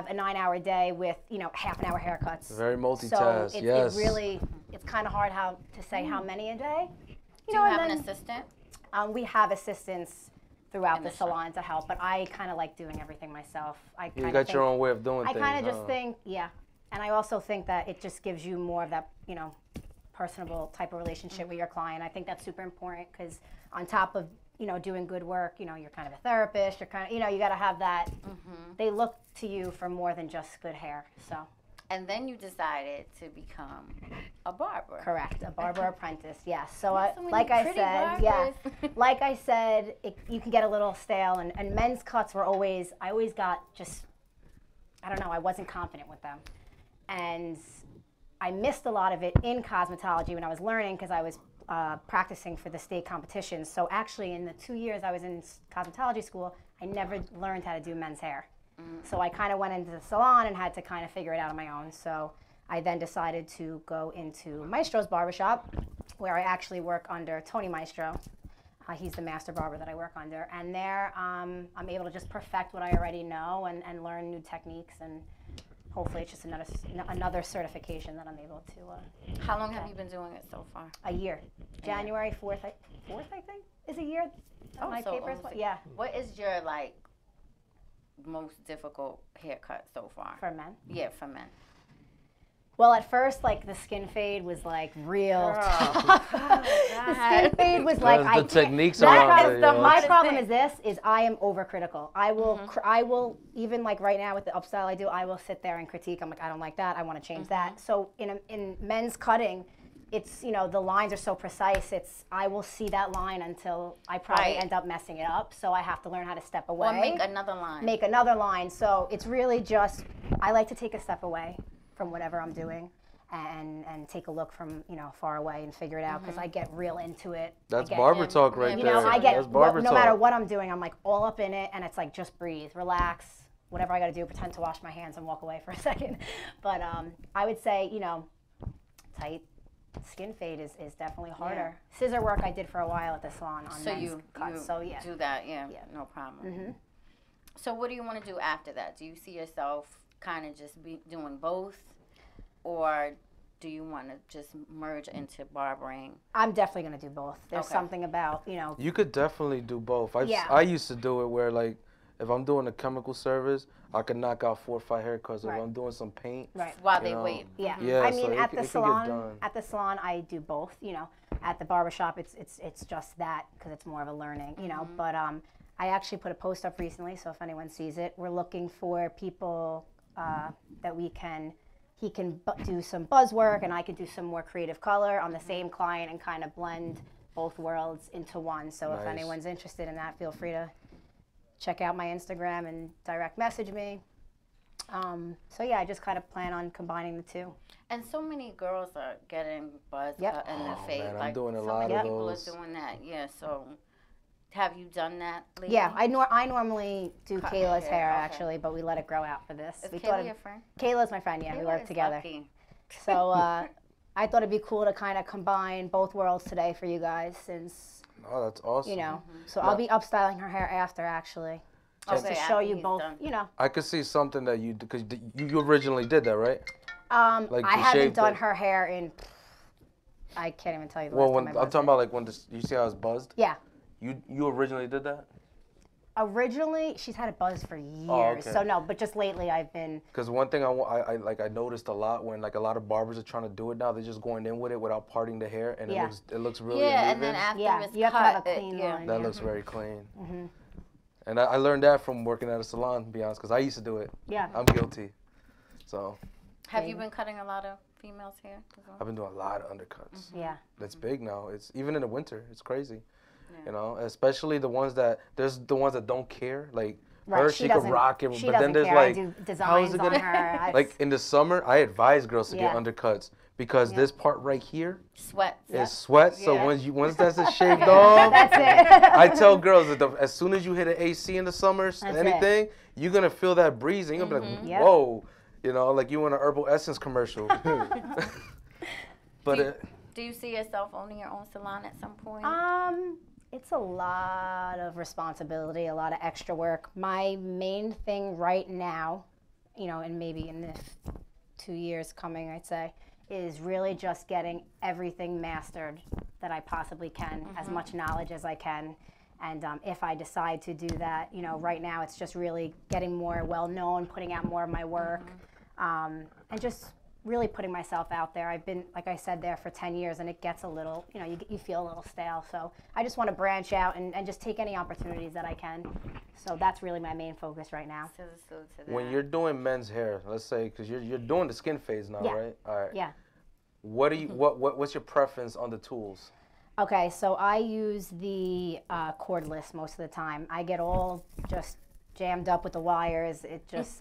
a 9-hour day with, you know, half-an-hour haircuts. Very multitask. So yes. it really, it's kind of hard to say how many a day. Do you have an assistant? We have assistants throughout the salon to help, but I kind of like doing everything myself. You got your own way of doing things. things. I kind of just think, and I also think that it just gives you more of that, you know, personable type of relationship with your client. I think that's super important because on top of, you know, doing good work, you know, you're kind of a therapist, you're kind of, you know, you got to have that. They look to you for more than just good hair, so. And then you decided to become a barber. Correct, a barber apprentice, yes. So, like I said, like I said, you can get a little stale, and men's cuts were always, I always got just, I don't know, I wasn't confident with them. And I missed a lot of it in cosmetology when I was learning because I was practicing for the state competitions. So actually in the 2 years I was in cosmetology school, I never learned how to do men's hair. So I kind of went into the salon and had to kind of figure it out on my own. So I then decided to go into Maestro's barbershop, where I actually work under Tony Maestro. He's the master barber that I work under. And there I'm able to just perfect what I already know and learn new techniques, and hopefully it's just another certification that I'm able to. How long have you been doing it so far? A year. January 4th, I think, is a year. My papers. Yeah. What is your most difficult haircut so far? For men? Yeah, for men. Well, at first, like, the skin fade was like real tough. The skin fade was like, the techniques around it. My problem is I am overcritical. I will even like right now with the upstyle I do, I will sit there and critique. I'm like, I don't like that. I want to change that. So in men's cutting, it's, you know, the lines are so precise. I will see that line until I probably end up messing it up. So I have to learn how to step away. Or make another line. Make another line. So it's really just, I like to take a step away from whatever I'm doing and take a look from, you know, far away and figure it out because I get real into it. That's barber talk right there. You know, I get, That's barber no talk. matter what I'm doing, I'm like all up in it, and it's like just breathe, relax, whatever I got to do, pretend to wash my hands and walk away for a second. But I would say, you know, tight skin fade is definitely harder. Scissor work I did for a while at the salon on men's cuts. So yeah, do that. Yeah, no problem. So what do you want to do after that? Do you see yourself kind of just be doing both, or do you want to just merge into barbering? I'm definitely going to do both. There's something about, you know. You could definitely do both. I used to do it where, like, if I'm doing a chemical service, I could knock out 4 or 5 haircuts. If I'm doing some paint, while they wait. Yeah. Yeah. I mean, so at the salon, I do both. You know, at the barbershop, it's just that because it's more of a learning. You know, but I actually put a post up recently, so if anyone sees it, we're looking for people that he can do some buzz work, and I can do some more creative color on the same client and kind of blend both worlds into one. So if anyone's interested in that, feel free to check out my Instagram and direct message me. So yeah, I just kind of plan on combining the two. And so many girls are getting buzz Yep. cut in their Oh, face. man, I'm like doing a so lot many of people those. are doing that. Yeah. So, have you done that lately? Yeah, I normally do Cut Kayla's hair, hair okay. actually, but we let it grow out for this. Is We Kayla your friend? Kayla's my friend. Yeah, we Kayla work is together. lucky. So I thought it'd be cool to kind of combine both worlds today for you guys, since Oh, that's awesome. you know. So Yeah. I'll be upstyling her hair after actually, just Okay, to show after you he's both. done. You know. I could see something that you, because you originally did that, right? Like I you haven't shaved done it. her hair in. I can't even tell you the Well, last when time I'm I buzzed talking it. about like when this, you see how it's buzzed? Yeah. You originally did that? Originally, she's had it buzzed for years. Oh, okay. So no, but just lately I've been. Because one thing I noticed a lot when like a lot of barbers are trying to do it now, they're just going in with it without parting the hair, and Yeah. it looks really Yeah, uneven. and then after Yeah, it's you have to cut, have a clean line. That yeah. looks very clean. Mhm. And I learned that from working at a salon, to be honest, because I used to do it. Yeah. I'm guilty. So Have you been cutting a lot of females' hair? As well? I've been doing a lot of undercuts. Yeah. That's big now. It's even in the winter. It's crazy. Yeah. You know, especially the ones that don't care. Like Right, her, she she could doesn't- rock it, she but then doesn't there's care. I like do how is designs it on gonna her. like in the summer? I advise girls to Yeah. get undercuts because Yeah. this part right here Sweat. is sweat. So Yeah. once that's shaved off, That's it. I tell girls that as soon as you hit an AC in the summer, That's anything, you're gonna feel that breeze, and you're gonna be like, Yep. whoa, you know, like you in an Herbal Essence commercial. But Do you see yourself owning your own salon at some point? It's a lot of responsibility, a lot of extra work. My main thing right now, you know, and maybe in the 2 years coming, I'd say, is really just getting everything mastered that I possibly can, as much knowledge as I can. And if I decide to do that, you know, right now it's just really getting more well-known, putting out more of my work, and just really putting myself out there. I've been, like I said, there for 10 years, and it gets a little, you know, you feel a little stale. So I just want to branch out and just take any opportunities that I can. So that's really my main focus right now. when you're doing men's hair, let's say, because you're doing the skin phase now, Yeah. right? All right. Yeah. What do you what's your preference on the tools? Okay, so I use the cordless most of the time. I get all just jammed up with the wires.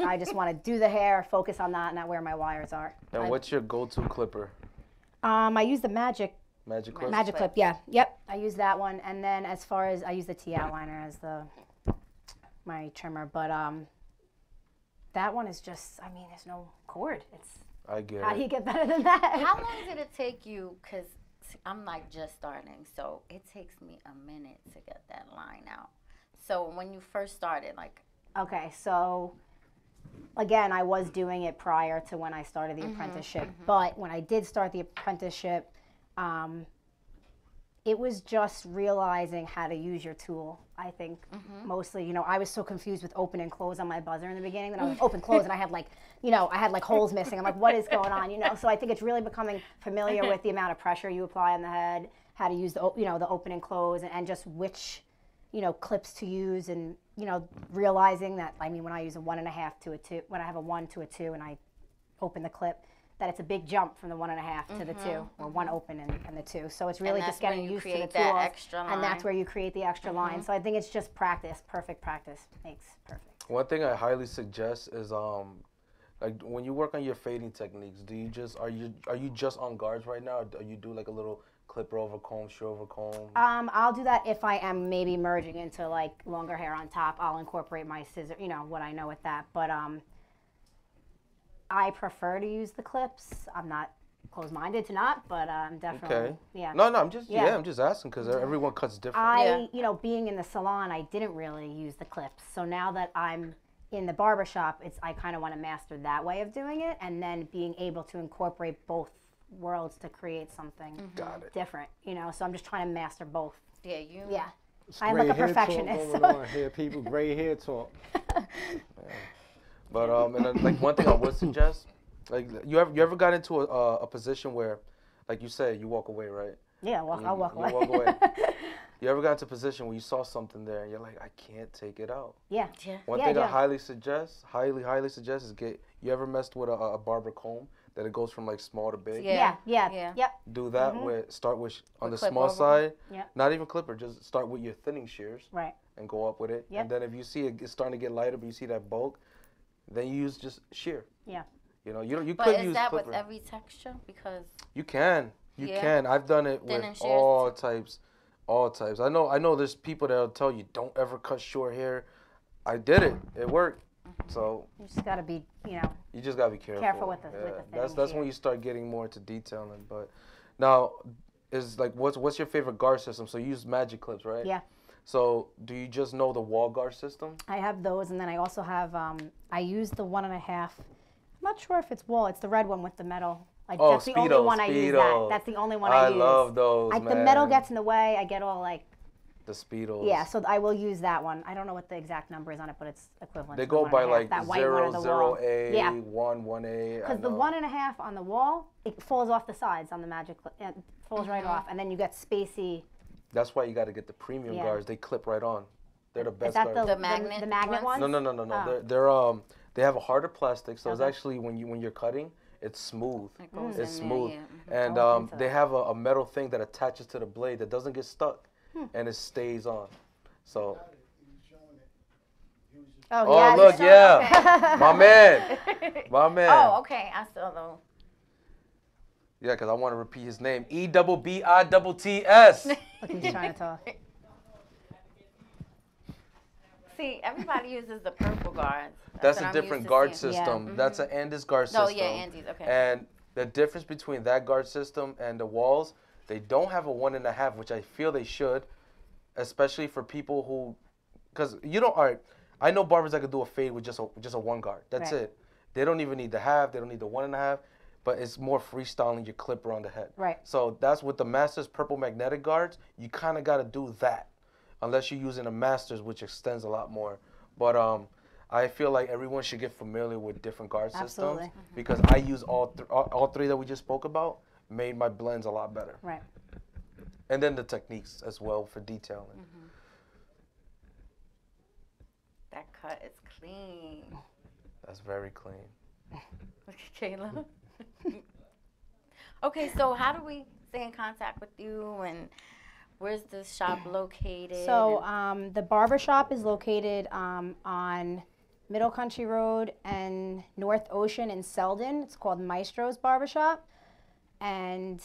I just want to do the hair, focus on that, and not where my wires are. And what's your go-to clipper? I use the Magic Clip? Magic Clip, yeah. Yep, I use that one. And then as far as, I use the T-outliner as my trimmer. But that one is just, I mean, there's no cord. I get How it. do you get better than that? How long did it take you? Because I'm like just starting, so it takes me a minute to get that line out. So when you first started, like. Okay, so again, I was doing it prior to when I started the apprenticeship. But when I did start the apprenticeship, it was just realizing how to use your tool. I think mostly, you know, I was so confused with open and close on my buzzer in the beginning that I was open, close, and I had like, you know, I had like holes missing. I'm like, what is going on, you know? So I think it's really becoming familiar with the amount of pressure you apply on the head, how to use the, you know, the open and close, and just which, you know, clips to use, and, you know, realizing that, I mean, when I use a 1.5 to a 2, when I have a 1 to a 2 and I open the clip, that it's a big jump from the 1.5 to the 2, or one open and the 2. So it's really just getting used to the tools, and that's where you create the extra line. So I think it's just practice. Perfect practice makes perfect. One thing I highly suggest is like when you work on your fading techniques, do you just are you just on guards right now, or do you do like a little clipper over comb, shear over comb? I'll do that if I am maybe merging into like longer hair on top. I'll incorporate my scissor, you know, what I know with that. But I prefer to use the clips. I'm not closed-minded to not, but definitely, Okay. yeah. No, I'm just I'm just asking because everyone cuts different. You know, being in the salon, I didn't really use the clips. So now that I'm in the barbershop, I kind of want to master that way of doing it, and then being able to incorporate both worlds to create something different, you know. So I'm just trying to master both. Yeah, you. Yeah. I'm like a perfectionist. Going on here, people, gray hair talk. But and then, like one thing I would suggest, like you ever got into a position where, like you said, you walk away, right? Yeah, I'll walk away. You walk away. You ever got into a position where you saw something there and you're like, I can't take it out? Yeah. One thing I highly suggest is you ever messed with a barber comb that it goes from like small to big? Yeah. Yep. Do that start with on the clip small over. side. Yep. Not even clipper, just start with your thinning shears. Right. And go up with it. Yep. And then if you see it's starting to get lighter, but you see that bulk, then you use just shear. Yeah. You know, you But could is use that clipper. with every texture? Because You can. Yeah. Can. I've done it Thin with and shears all types. All types. I know there's people that'll tell you don't ever cut short hair. I did it. It worked. So You just gotta be, you know. you just gotta be careful. Careful with the thinning That's shear. when you start getting more into detailing. But now, is like what's your favorite guard system? So you use magic clips, right? Yeah. So do you just know the wall guard system? I have those, and then I also have, I use the 1.5. I'm not sure if it's wool. It's the red one with the metal. Like, Oh, that's the only one I use. That's the only one I use. I love those, like, man. the metal gets in the way. I get all like. The Speedos. Yeah, so I will use that one. I don't know what the exact number is on it, but it's equivalent. They to go the by 1.5, like that white one on the 0, wall. 0A, Yeah. 1, 1A. Because the 1.5 on the wall, it falls off the sides on the magic. It falls right off, and then you get spacey. That's why you got to get the premium Yeah. guards. They clip right on. They're the best Is that guards. the magnet ones? No. Oh. They're they have a harder plastic, so it's Okay. actually when you're cutting, it's smooth. It goes It's in there, smooth, yeah. and I'll look into they that. have a metal thing that attaches to the blade that doesn't get stuck, and it stays on. So. Oh, Oh, yeah. look, so- yeah. My man. My man. Oh, okay. I still though. Yeah, because I want to repeat his name. EBBITTS. Look, he's trying to talk. See, everybody uses the purple guards. That's what a I'm different used to guard seeing. system. Yeah. That's an Andes guard Oh, system. yeah, Andes, okay. And the difference between that guard system and the walls, they don't have a 1.5, which I feel they should, especially for people who, because you don't. All right, I know barbers that could do a fade with just a 1 guard. That's Right. it. They don't even need the half. They don't need the 1.5. But it's more freestyling your clipper on the head. Right. So that's with the Masters purple magnetic guards. You kind of got to do that, unless you're using a Masters, which extends a lot more. But I feel like everyone should get familiar with different guard Absolutely. systems because I use all three that we just spoke about. Made my blends a lot better. Right. And then the techniques as well for detailing. That cut is clean. That's very clean. Look at Kayla. Okay, so how do we stay in contact with you, and where's the shop located? So the barber shop is located on Middle Country Road and North Ocean in Selden. It's called Maestro's Barbershop. And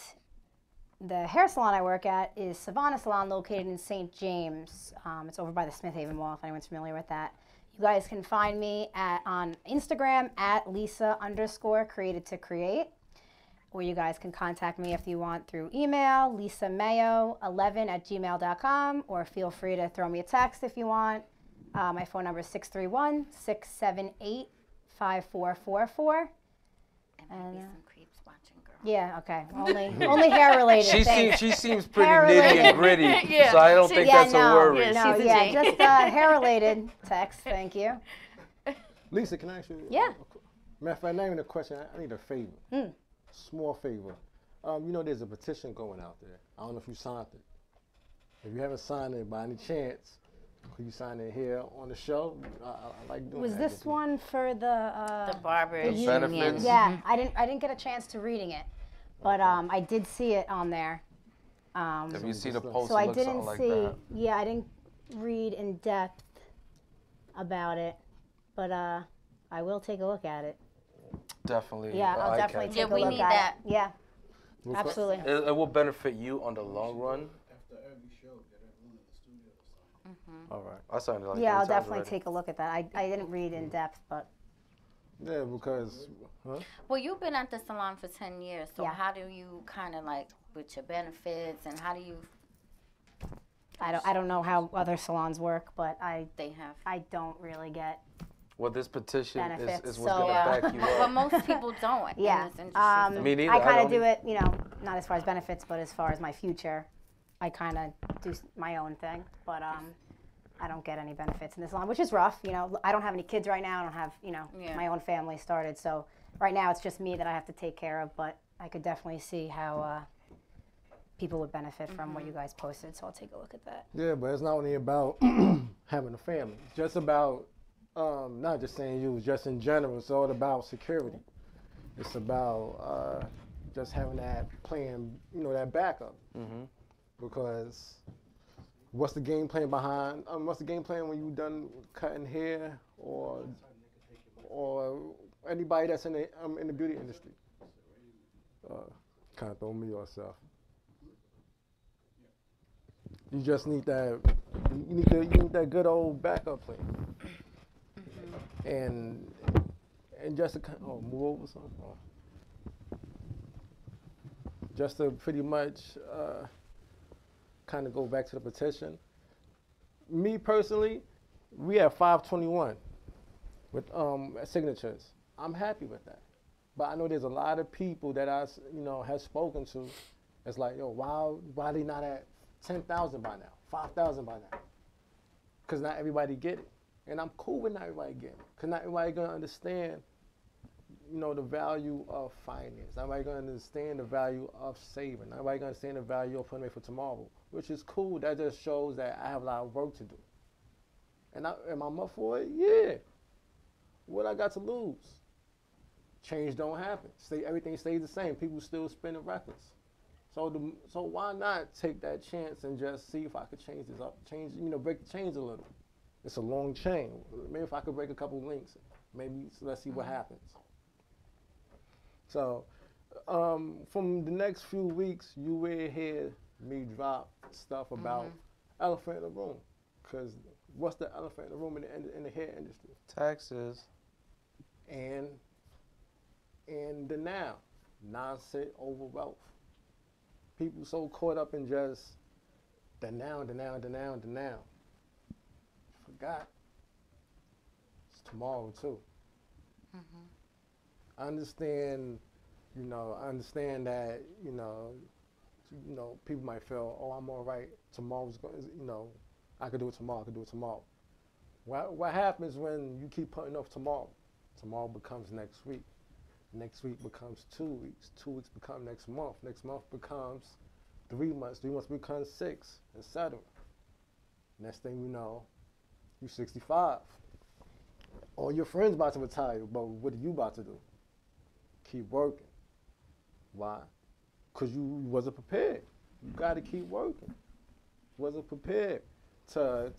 the hair salon I work at is Savannah Salon, located in St. James. It's over by the Smith Haven Mall, if anyone's familiar with that. You guys can find me on Instagram at Lisa_created2create, or you guys can contact me if you want through email, lisamayo11@gmail.com, or feel free to throw me a text if you want. My phone number is 631-678-5444. Maybe some creeps watching, girl. Yeah, okay. Only hair related. She seems pretty Hair nitty related. and gritty, Yeah. so I don't think that's a worry. Yeah, No, she's a yeah, J. just hair related text. Thank you. Lisa, can I ask you? Yeah. Matter of fact, not even a question. I need a favor. Small favor. You know, there's a petition going out there. I don't know if you signed it. If you haven't signed it, by any chance, could you sign it here on the show? I like doing Was that this with people. one for the The barbers the union. benefits? Yeah, I didn't get a chance to reading it, but I did see it on there. If you see the post, So it I looks didn't something see. like that. Yeah, I didn't read in depth about it, but I will take a look at it. Definitely. Yeah, I'll definitely eye-catching. take Yeah, a we look need at that. it. Yeah, absolutely. It will benefit you on the long run. All right. I signed it like Yeah, 3 I'll times definitely already. take a look at that. I didn't read in depth, but Yeah, because, huh? Well, you've been at the salon for 10 years, so Yeah. how do you kind of like with your benefits, and how do you? I don't know how other salons work, but They have. I don't really get. Well, this petition Benefits, is what's so, going to back you But up. most people don't. Yeah, In this industry, so. Me neither. I I kind don't of do it, you know, not as far as benefits, but as far as my future, I kind of do my own thing. But I don't get any benefits in this salon, which is rough. You know, I don't have any kids right now. I don't have, you know, Yeah. my own family started. So right now it's just me that I have to take care of. But I could definitely see how people would benefit from what you guys posted. So I'll take a look at that. Yeah, but it's not only about having a family. It's just about, not just saying you, just in general. It's all about security. It's about just having that plan, you know, that backup. Because what's the game plan behind, what's the game plan when you done cutting hair or or anybody that's in the beauty industry. Kind of throw me yourself. You just need that. You need that good old backup plan. And just to move over something. Just to pretty much kind of go back to the petition. Me personally, we have 521 with signatures. I'm happy with that. But I know there's a lot of people that I have spoken to. It's like, yo, why they not at 10,000 by now, 5,000 by now? Because not everybody get it. And I'm cool with not everybody getting it. Because not everybody going to understand, the value of finance. Not everybody going to understand the value of saving. Not everybody going to understand the value of putting away for tomorrow, which is cool. That just shows that I have a lot of work to do. And am I up for it? Yeah. What I got to lose? Change don't happen. Everything stays the same. People still spinning records. So why not take that chance and just see if I could change this up, break the chains a little. It's a long chain. Maybe if I could break a couple links, let's see what happens. So from the next few weeks, you will hear me drop stuff about elephant in the room. Because what's the elephant in the room in the hair industry? Taxes. And the now, nonsense over wealth. People so caught up in just the now. Forgot. It's tomorrow too. I understand, that, people might feel, oh, I'm all right. Tomorrow's going, I could do it tomorrow. What happens when you keep putting off tomorrow? Tomorrow becomes next week. Next week becomes 2 weeks. 2 weeks become next month. Next month becomes 3 months. 3 months becomes 6, etc. Next thing you know, you're 65. All your friends about to retire, but what are you about to do? Keep working. Why? Because you wasn't prepared. You got to keep working. Wasn't prepared to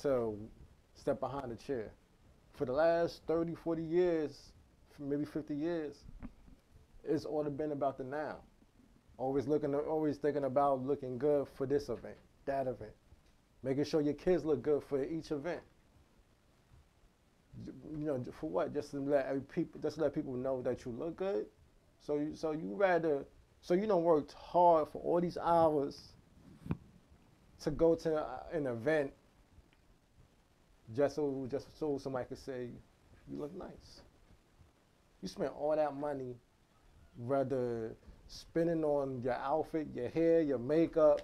step behind the chair. For the last 30, 40 years, maybe 50 years, it's all been about the now. Always thinking about looking good for this event, that event. Making sure your kids look good for each event. For what? Just to let people know that you look good. So you don't work hard for all these hours to go to an event just so somebody could say you look nice. You spent all that money, rather spending on your outfit, your hair, your makeup,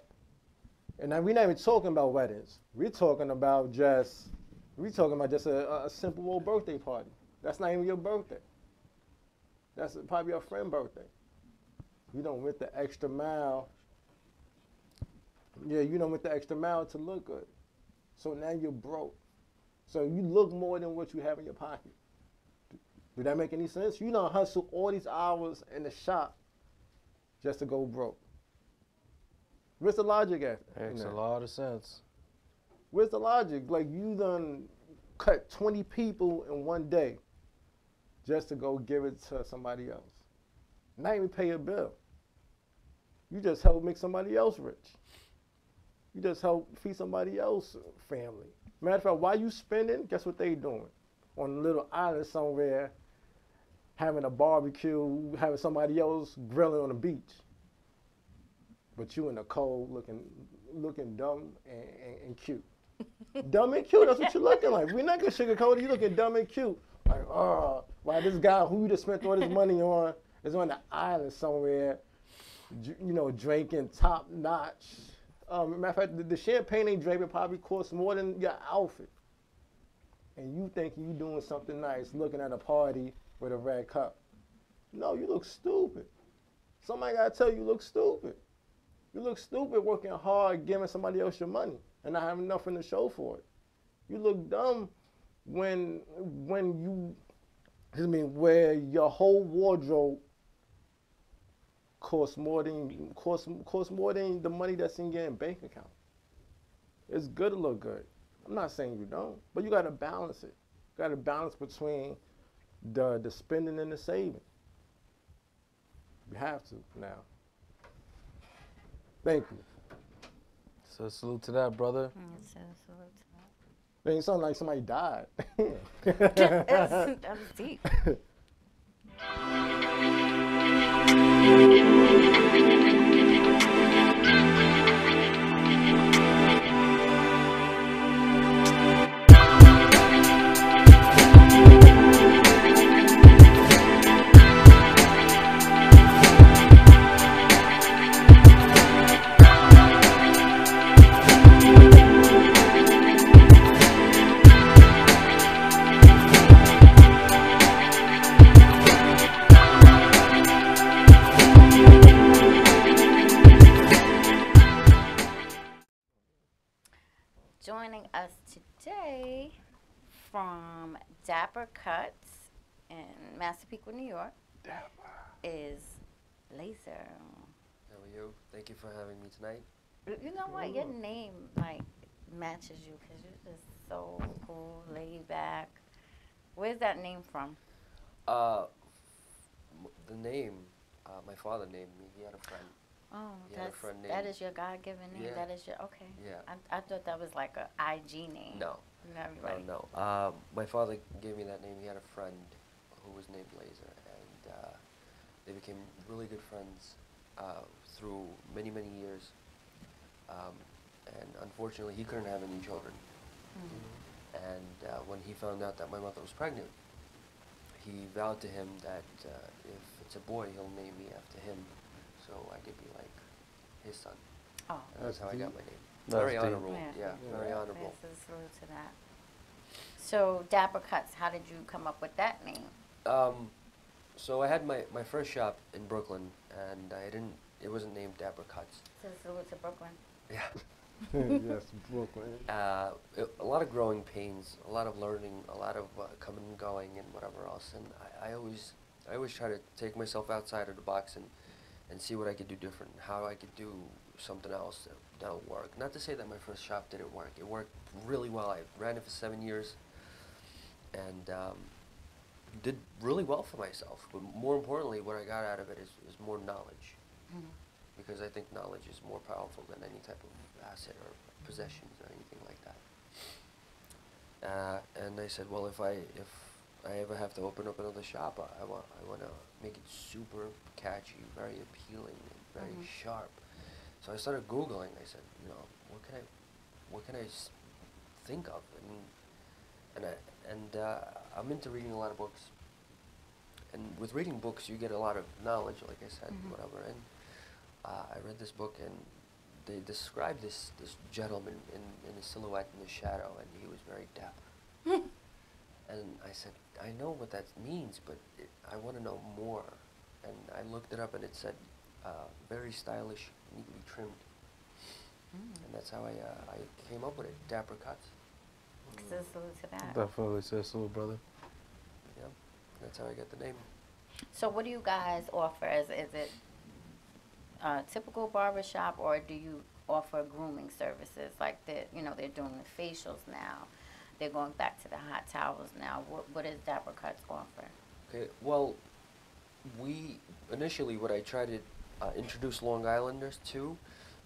and now we're not even talking about weddings. We're talking about just a simple old birthday party. That's not even your birthday. That's probably your friend's birthday. You don't went the extra mile. Yeah, you don't went the extra mile to look good. So now you're broke. So you look more than what you have in your pocket. Do that make any sense? You don't hustle all these hours in the shop just to go broke. Where's the logic at? Makes a lot of sense. Where's the logic? Like, you done cut 20 people in one day just to go give it to somebody else. Not even pay a bill. You just help make somebody else rich. You just help feed somebody else's family. Matter of fact, while you spending, guess what they doing? On a little island somewhere, having a barbecue, having somebody else grilling on the beach. But you in the cold looking dumb and cute. Dumb and cute, that's what you're looking like. We're not gonna sugarcoat it, you looking dumb and cute. Like, why this guy who you just spent all this money on is on the island somewhere, drinking top notch. Matter of fact, the champagne they drinking probably costs more than your outfit. And you think you doing something nice, looking at a party with a red cup. No, you look stupid. Somebody gotta tell you look stupid. You look stupid working hard, giving somebody else your money, and not having nothing to show for it. You look dumb when where your whole wardrobe costs more than the money that's in your bank account. It's good to look good. I'm not saying you don't, but you got to balance it. You got to balance between the spending and the saving. You have to now. Thank you. So salute to that, brother. Salute to Man, you sound like somebody died. that. That was deep. Joining us today from Dapper Cuts in Massapequa, New York, is Laser. How are you? Thank you for having me tonight. You know what? Your name like matches you because you're just so cool, laid back. Where's that name from? The name, my father named me. He had a friend. Oh, He had a friend that named- is your God-given name. Yeah. That is your okay. Yeah. I thought that was like a IG name. No. Not everybody. No. My father gave me that name. He had a friend who was named Laser, and they became really good friends through many, many years. And unfortunately, he couldn't have any children. And when he found out that my mother was pregnant, he vowed to him that if it's a boy, he'll name me after him, so I could be like his son. Oh. And that's how I got my name. That's Very deep. honorable. Yeah, very honorable. Yes, salute to that. So Dapper Cuts, how did you come up with that name? So I had my first shop in Brooklyn, and it wasn't named Dapper Cuts. So salute to Brooklyn. Yeah. Yes, Brooklyn. A lot of growing pains, a lot of learning, a lot of coming and going and whatever else. And I always try to take myself outside of the box and see what I could do different, how I could do something else that'll work. Not to say that my first shop didn't work. It worked really well. I ran it for 7 years and did really well for myself. But more importantly, what I got out of it is more knowledge. Because I think knowledge is more powerful than any type of asset or possessions or anything like that. And I said, well, if I ever have to open up another shop, I want to make it super catchy, very appealing, and very sharp. So I started Googling. I said, what can I think of? And I'm into reading a lot of books. And with reading books, you get a lot of knowledge, like I said, whatever. And I read this book, and they described this gentleman in a silhouette in the shadow, and he was very dapper. And I said, I know what that means, but I want to know more. And I looked it up, and it said, very stylish, neatly trimmed. And that's how I came up with it, Dapper Cuts. So salute to that. Definitely say salute, brother. Yeah, that's how I got the name. So what do you guys offer? Is it a typical barbershop, or do you offer grooming services? Like they're doing the facials now. They're going back to the hot towels now. What does Dapper Cuts offer? Okay, well, initially what I tried to introduce Long Islanders to,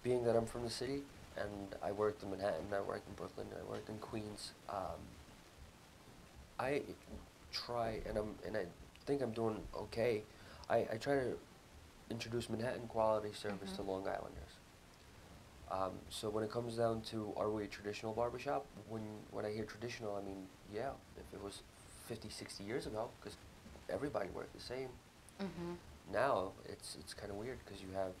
being that I'm from the city, and I worked in Manhattan, I worked in Brooklyn, I worked in Queens. I try, and I think I'm doing okay. I try to introduce Manhattan quality service to Long Islanders. So when it comes down to, are we a traditional barbershop? When I hear traditional, I mean, yeah, if it was 50, 60 years ago, because everybody worked the same. Now it's kind of weird because you have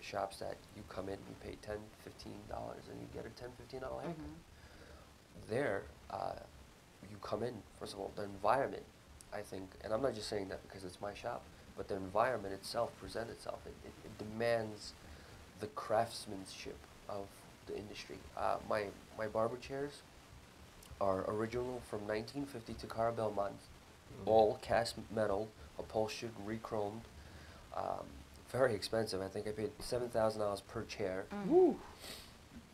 shops that you come in, you pay $10, $15, and you get a $10, $15 haircut. There, you come in, first of all, the environment, I think, and I'm not just saying that because it's my shop, but the environment itself presents itself. It demands the craftsmanship of the industry. My barber chairs are original from 1950 to Cara Belmont, all cast metal, upholstered, re-chromed. Very expensive. I think I paid $7,000 per chair.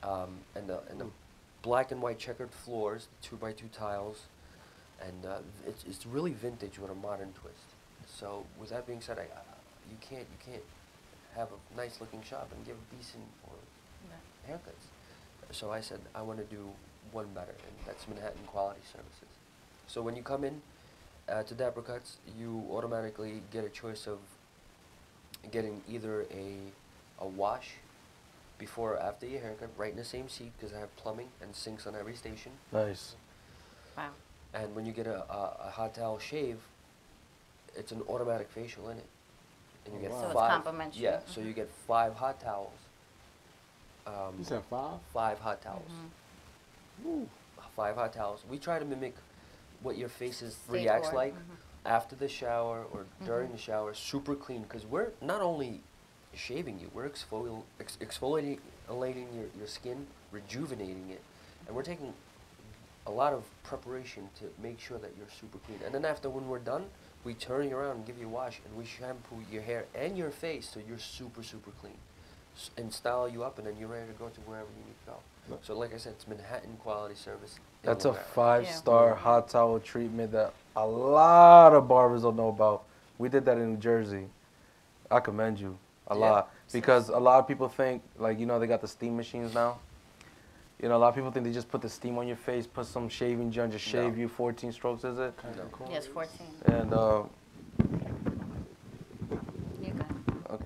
And the black and white checkered floors, 2x2 tiles. and it's really vintage with a modern twist. So with that being said, you can't have a nice looking shop and give decent haircuts. So I said I want to do one better, and that's Manhattan Quality Services. So when you come in to Dapper Cuts, you automatically get a choice of getting either a wash before or after your haircut, right in the same seat, because I have plumbing and sinks on every station. Nice. Wow. And when you get a hot towel shave, it's an automatic facial in it. And you get So it's five. complimentary. Yeah, so you get 5 hot towels. You said 5? 5 hot towels. Ooh. 5 hot towels. We try to mimic what your face State reacts or- like after the shower or during the shower, super clean, because we're not only shaving you, we're exfoliating your skin, rejuvenating it, and we're taking a lot of preparation to make sure that you're super clean. And then after, when we're done, we turn you around and give you a wash, and we shampoo your hair and your face so you're super, super clean, and style you up, and then you're ready to go to wherever you need to go. So like I said, it's Manhattan Quality Service. in That's a Long Island. 5-star hot towel treatment that a lot of barbers don't know about. We did that in New Jersey. I commend you a lot, because a lot of people think, like, you know, they got the steam machines now. You know, a lot of people think they just put the steam on your face, put some shaving gel, and just shave you 14 strokes, is it? No. Yes, 14. And You got it. okay.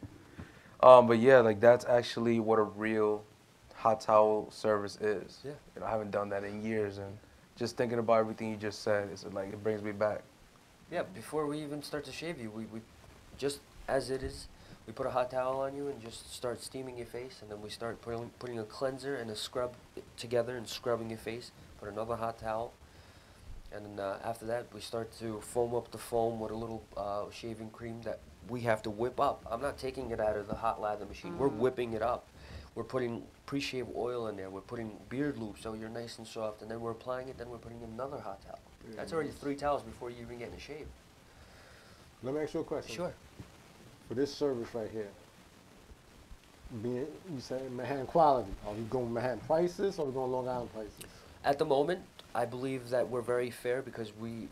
But yeah, like, that's actually what a real hot towel service is. Yeah. You know, I haven't done that in years, and just thinking about everything you just said, it's like it brings me back. Yeah, before we even start to shave you, we just as it is, we put a hot towel on you and just start steaming your face, and then we start putting a cleanser and a scrub together and scrubbing your face. Put another hot towel, and then after that, we start to foam up the foam with a little shaving cream that we have to whip up. I'm not taking it out of the hot lather machine. We're whipping it up. We're putting pre-shave oil in there. We're putting beard lube so you're nice and soft, and then we're applying it. Then we're putting another hot towel. That's already 3 towels before you even get in the shave. Let me ask you a question. Sure. For this service right here, being you say Manhattan quality, are we going Manhattan prices or are we going Long Island prices? At the moment, I believe that we're very fair because I'm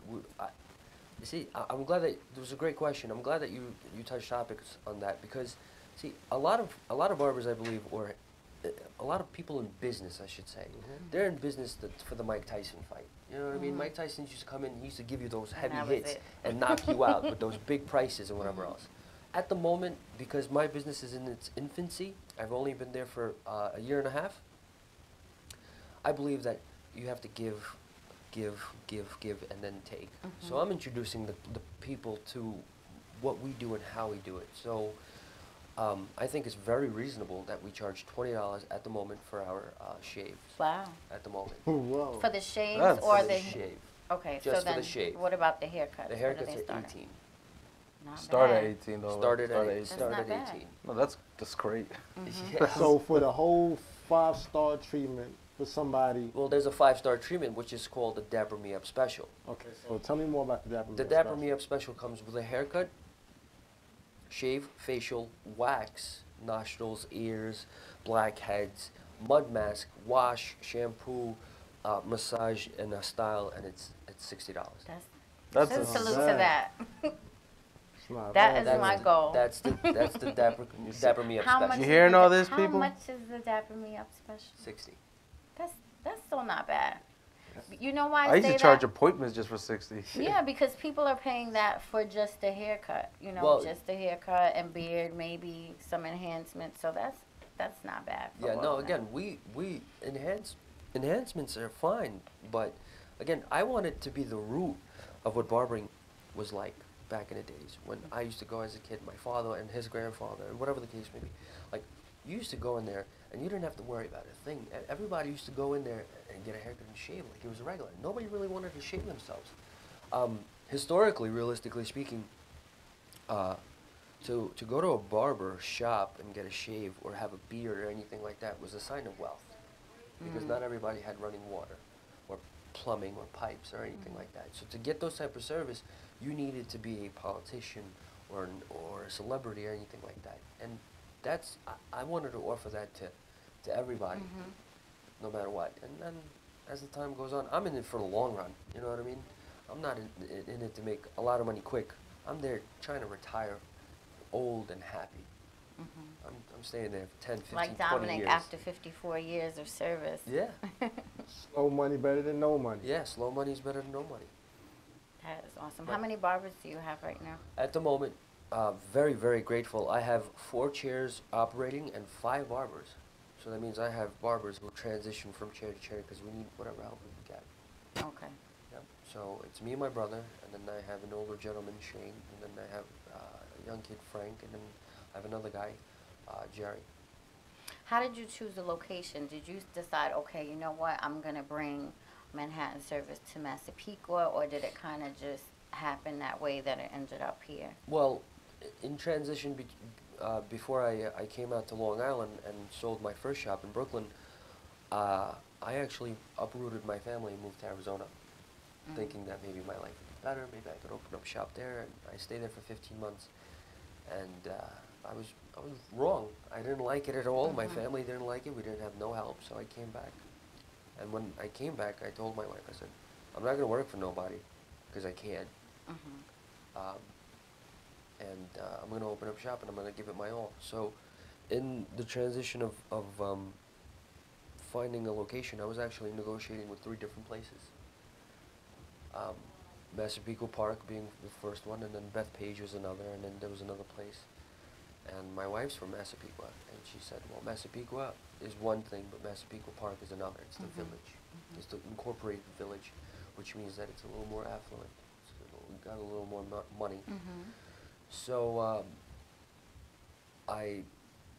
glad that it was a great question. I'm glad that you touched topics on that because, see, a lot of barbers, I believe, or a lot of people in business, I should say, they're in business for the Mike Tyson fight. You know what I mean? Mike Tyson used to come in, he used to give you those heavy hits and knock you out with those big prices and whatever else. At the moment, because my business is in its infancy, I've only been there for a year and a half, I believe that you have to give, and then take. So I'm introducing the people to what we do and how we do it. So I think it's very reasonable that we charge $20 at the moment for our shaves. Wow. At the moment. Whoa. For the shaves That's or for the shave. Okay, Just so then for the shave. what about the haircuts? The Where do haircuts they are start 18. Not Start bad. at 18 though. Started at 18. Started not at bad. 18. No, that's great. Yes. So for the whole 5-star treatment for somebody. Well, there's a 5-star treatment which is called the Dapper Me Up Special. Okay, so tell me more about the Dapper Me The Up Dapper special. Me Up Special comes with a haircut, shave, facial, wax, nostrils, ears, blackheads, mud mask, wash, shampoo, massage, and a style, and it's $60. That's Just a salute to bad. that. It's not That bad. is my goal. That's the Dapper Me Up How Special. much You is hearing the all da- this, How people? much is the Dapper Me Up special? 60. That's still not bad. You know why I used say to charge that? appointments just for 60. Yeah, because people are paying that for just a haircut. You know, Well- just a haircut and beard, maybe some enhancements. So that's not bad. For Yeah, all no, of them. again, we enhancements are fine, but again, I want it to be the root of what barbering was like back in the days when I used to go as a kid, my father and his grandfather, and whatever the case may be. Like, you used to go in there and you didn't have to worry about a thing. Everybody used to go in there and get a haircut and shave like it was a regular. Nobody really wanted to shave themselves. Historically, realistically speaking, to go to a barber shop and get a shave or have a beard or anything like that was a sign of wealth, because not everybody had running water or plumbing or pipes or anything like that. So to get those type of service, you needed to be a politician or a celebrity or anything like that. And that's I wanted to offer that to everybody, no matter what. And then as the time goes on, I'm in it for the long run. You know what I mean? I'm not in it to make a lot of money quick. I'm there trying to retire old and happy. I'm staying there for 10, 15, Like 20 Dominic years. after 54 years of service. Yeah. Slow money better than no money. Yeah, slow money is better than no money. That is awesome. Right. How many barbers do you have right now? At the moment, very, very grateful. I have 4 chairs operating and 5 barbers. So that means I have barbers who transition from chair to chair because we need whatever help we can get. Okay. Yep. So it's me and my brother, and then I have an older gentleman, Shane, and then I have a young kid, Frank, and then I have another guy, Jerry. How did you choose the location? Did you decide, okay, you know what, I'm going to bring Manhattan service to Massapequa, or did it kind of just happen that way that it ended up here? Well, in transition before I came out to Long Island and sold my first shop in Brooklyn, I actually uprooted my family and moved to Arizona, thinking that maybe my life would be better, maybe I could open up shop there, and I stayed there for 15 months, and I was wrong. I didn't like it at all. My family didn't like it. We didn't have no help, so I came back. And when I came back, I told my wife, I said, I'm not going to work for nobody, because I can't. I'm going to open up shop and I'm going to give it my all. So in the transition of finding a location, I was actually negotiating with 3 different places. Massapequa Park being the first one, and then Bethpage was another, and then there was another place. And my wife's from Massapequa, and she said, well, Massapequa is one thing, but Massapequa Park is another. It's the village. It's the incorporated village, which means that it's a little more affluent. We got a little more money. So I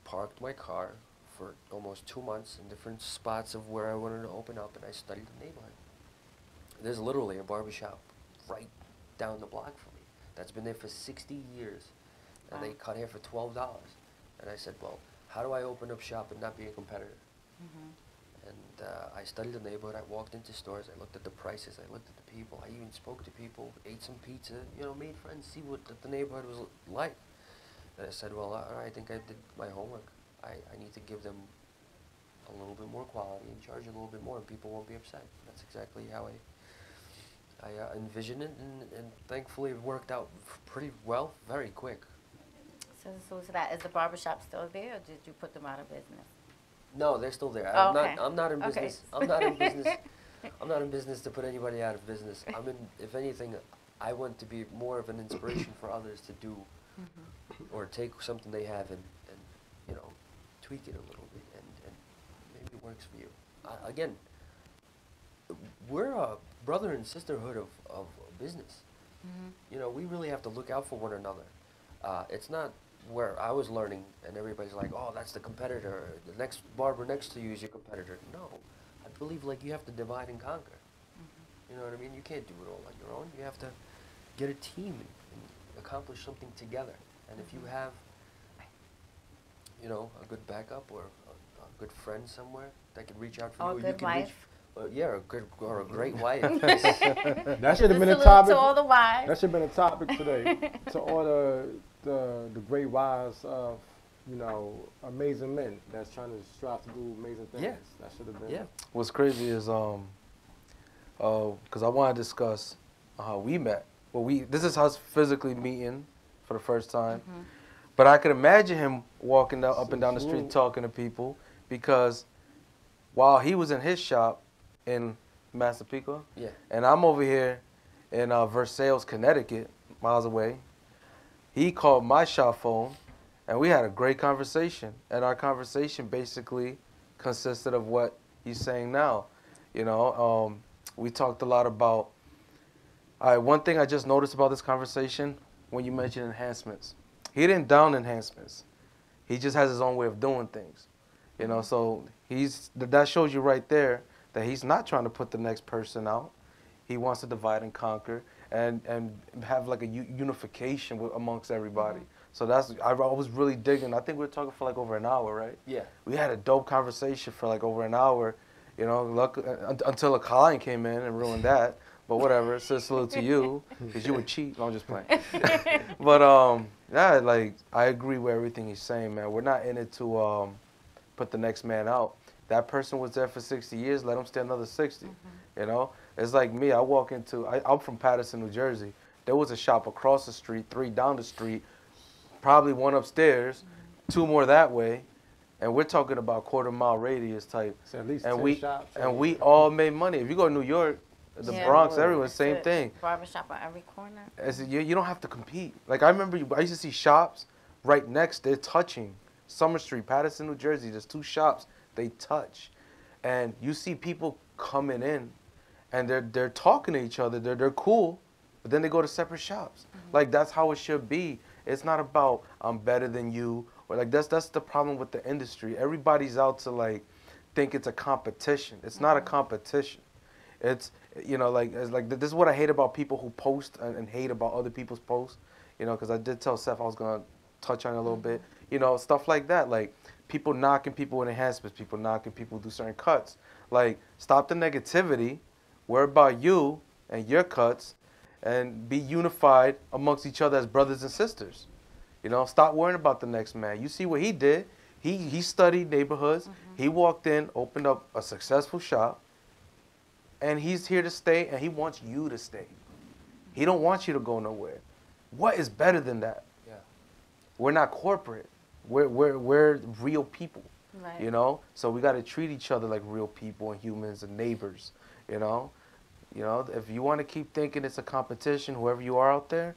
parked my car for almost 2 months in different spots of where I wanted to open up, and I studied the neighborhood. There's literally a barbershop right down the block from me that's been there for 60 years, and they cut hair for $12. And I said, well, how do I open up shop and not be a competitor? And I studied the neighborhood. I walked into stores. I looked at the prices. I looked at the people. I even spoke to people, ate some pizza, you know, made friends, see what the neighborhood was like. And I said, well, I think I did my homework. I need to give them a little bit more quality and charge a little bit more, and people won't be upset. That's exactly how I envisioned it, and thankfully it worked out pretty well, very quick. So that, is the barbershop still there, or did you put them out of business? No, they're still there. Oh, I'm not in business. Okay. I'm not in business. I'm not in business to put anybody out of business. I'm in, if anything, I want to be more of an inspiration for others to do, or take something they have and you know, tweak it a little bit, and maybe it works for you. Again, we're a brother and sisterhood of business. You know, we really have to look out for one another. It's not where I was learning and everybody's like, oh, that's the competitor. The next barber next to you is your competitor. No, I believe like you have to divide and conquer. You know what I mean? You can't do it all on your own. You have to get a team and accomplish something together. And if you have, you know, a good backup or a good friend somewhere that can reach out for you, or a you good can wife. yeah, a great wife. That should have been a Salute topic. to all the wives. That should have been a topic today. To all the great wives of, you know, amazing men that's trying to strive to do amazing things. Yeah. That should have been. Yeah. What's crazy is because I want to discuss how we met. Well, this is us physically meeting for the first time, but I could imagine him walking up and down the street talking to people, because while he was in his shop in Massapequa, and I'm over here in Versailles, Connecticut, miles away, he called my shop phone, and we had a great conversation. And our conversation basically consisted of what he's saying now. You know, we talked a lot about. One thing I just noticed about this conversation, when you mentioned enhancements, he didn't down enhancements. He just has his own way of doing things. You know, so that shows you right there that he's not trying to put the next person out. He wants to divide and conquer and have like a unification amongst everybody. So I was really digging. I think we were talking for like over an hour, right? Yeah. We had a dope conversation for like over an hour, you know, until a client came in and ruined that. But whatever, ScissorSalute to you, because you would cheat. No, I'm just playing. But yeah, like I agree with everything he's saying, man. We're not in it to put the next man out. That person was there for 60 years. Let him stay another 60. You know, It's like me. I walk into. I'm from Paterson, New Jersey. There was a shop across the street, 3 down the street, probably 1 upstairs, 2 more that way, and we're talking about quarter-mile radius type. So at least and 10 we shops. we all made money. If you go to New York, the Bronx, everywhere, same thing. Barbershop on every corner. You don't have to compete. Like I remember, I used to see shops right next. They're touching Summer Street, Paterson, New Jersey. There's 2 shops they touch, and you see people coming in, and they're talking to each other. They're cool, but then they go to separate shops. Like that's how it should be. It's not about I'm better than you, or like that's the problem with the industry. Everybody's out to like think it's a competition. It's not a competition. It's this is what I hate about people who post and hate about other people's posts. Because I did tell Seth I was gonna touch on it a little bit. Stuff like that. Like people knocking people with enhancements, people knocking people who do certain cuts. Like stop the negativity. Worry about you and your cuts, and be unified amongst each other as brothers and sisters. Stop worrying about the next man. You see what he did. He studied neighborhoods. He walked in, opened up a successful shop, and he's here to stay, and he wants you to stay. He don't want you to go nowhere. What is better than that? Yeah. We're not corporate. We're real people. Right. So we got to treat each other like real people and humans and neighbors. If you want to keep thinking it's a competition, whoever you are out there,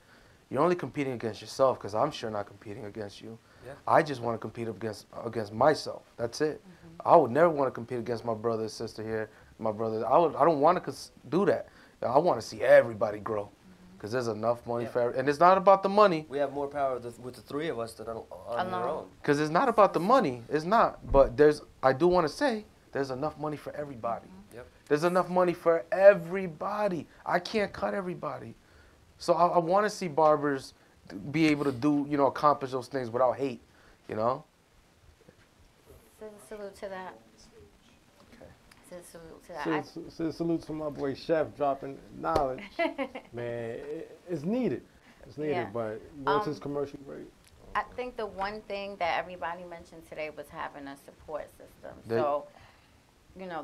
you're only competing against yourself, because I'm sure not competing against you. Yeah. I just want to compete against myself. That's it. I would never want to compete against my brother or sister here, my brother. I don't want to do that. I want to see everybody grow, because there's enough money for everybody. And it's not about the money. We have more power with the 3 of us than on their own. Because it's not about the money. It's not. But I do want to say there's enough money for everybody. Yep. There's enough money for everybody. I can't cut everybody. So I want to see barbers be able to do, accomplish those things without hate, Salute to that. Okay. Salute to that. Salute to my boy Chef dropping knowledge. Man, it's needed. It's needed, but what's his commercial rate? I think the one thing that everybody mentioned today was having a support system. So,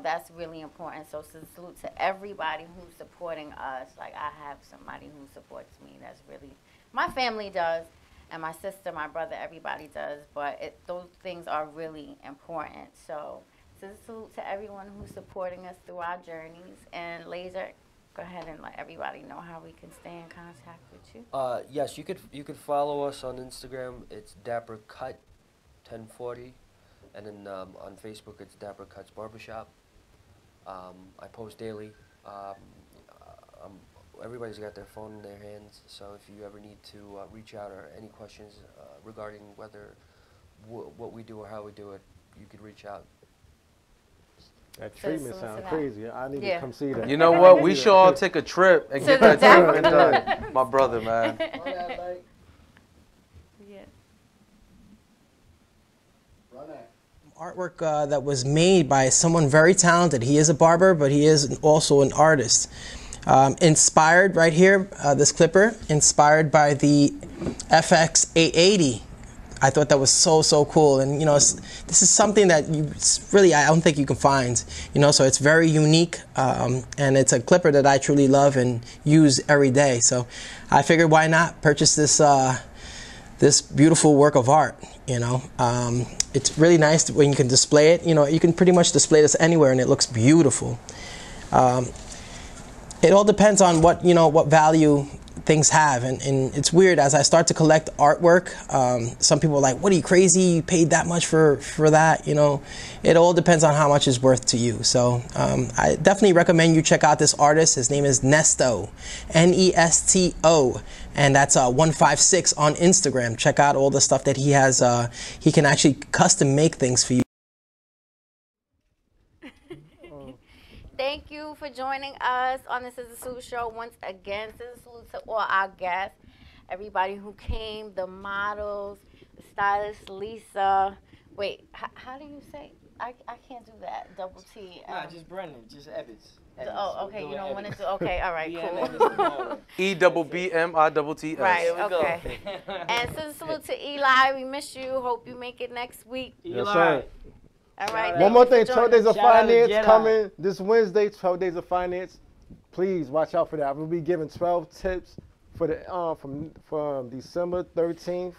that's really important. So salute to everybody who's supporting us. Like I have somebody who supports me. That's really, my family does, and my sister, my brother, everybody does. But those things are really important. So salute to everyone who's supporting us through our journeys. And Laser, go ahead and let everybody know how we can stay in contact with you. Yes, you could follow us on Instagram. It's Dapper Cut 1040. And then on Facebook, it's Dapper Cuts Barbershop. I post daily. Everybody's got their phone in their hands, so if you ever need to reach out or any questions regarding what we do or how we do it, you could reach out. That treatment sounds crazy. I need to come see that. You know what? We should all take a trip and get that treatment done. My brother, man. Artwork that was made by someone very talented. He is a barber, but he is also an artist. Inspired right here, this clipper, inspired by the FX 880. I thought that was so cool, and this is something that I don't think you can find. So it's very unique, and it's a clipper that I truly love and use every day. So I figured, why not purchase this this beautiful work of art? It's really nice when you can display it. You can pretty much display this anywhere, and it looks beautiful. It all depends on what value things have, and it's weird, as I start to collect artwork, some people are like, what are you, crazy, you paid that much for that? It all depends on how much it's worth to you. So I definitely recommend you check out this artist. His name is Nesto, Nesto, and that's 156 on Instagram. Check out all the stuff that he has. He can actually custom make things for you. Thank you for joining us on the ScissorSalute Show once again. ScissorSalute to all our guests, everybody who came, the models, the stylist Lisa. Wait, how do you say? I can't do that. Double T. Nah, just Brendan, just Evans. Oh, okay. You don't want to do. Okay, all right, cool. EBBMITTS. Right. Okay. And ScissorSalute to Eli. We miss you. Hope you make it next week. Yes, sir. All right. One more thing, 12 Days of Finance coming this Wednesday. 12 Days of Finance. please watch out for that. We'll be giving 12 tips for the from December 13th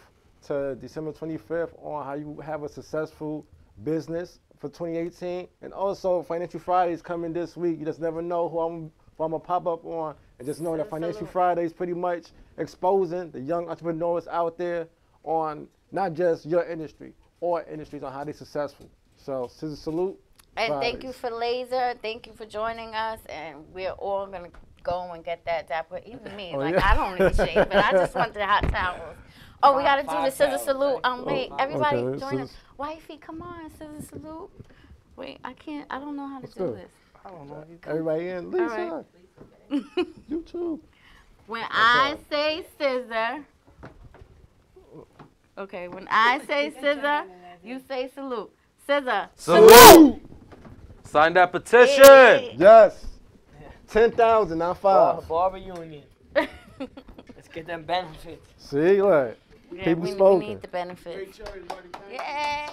to December 25th on how you have a successful business for 2018. And also, Financial Friday is coming this week. You just never know who I'm gonna pop up on. And just know that Financial Friday is pretty much exposing the young entrepreneurs out there on not just your industry, or industries, on how they're successful. So, Scissor Salute. And Fridays. thank you for Laser. Thank you for joining us. And we're all going to go and get that dapper. Even me. I don't need shade, but I just want the hot towels. Oh, we got to do the Scissor Salute. Wait, everybody okay, join us. Wifey, come on, Scissor Salute. Wait, I don't know how to do this. I don't know. Everybody in. Lisa. All right. You too. When I say scissor, okay, when I say scissor, you say salute. Scissor. Salute! Sign that petition. Yes. 10,000, not 5. Barber union. Let's get them benefits. See, look. Yeah, People we spoken. need the benefits. Yeah.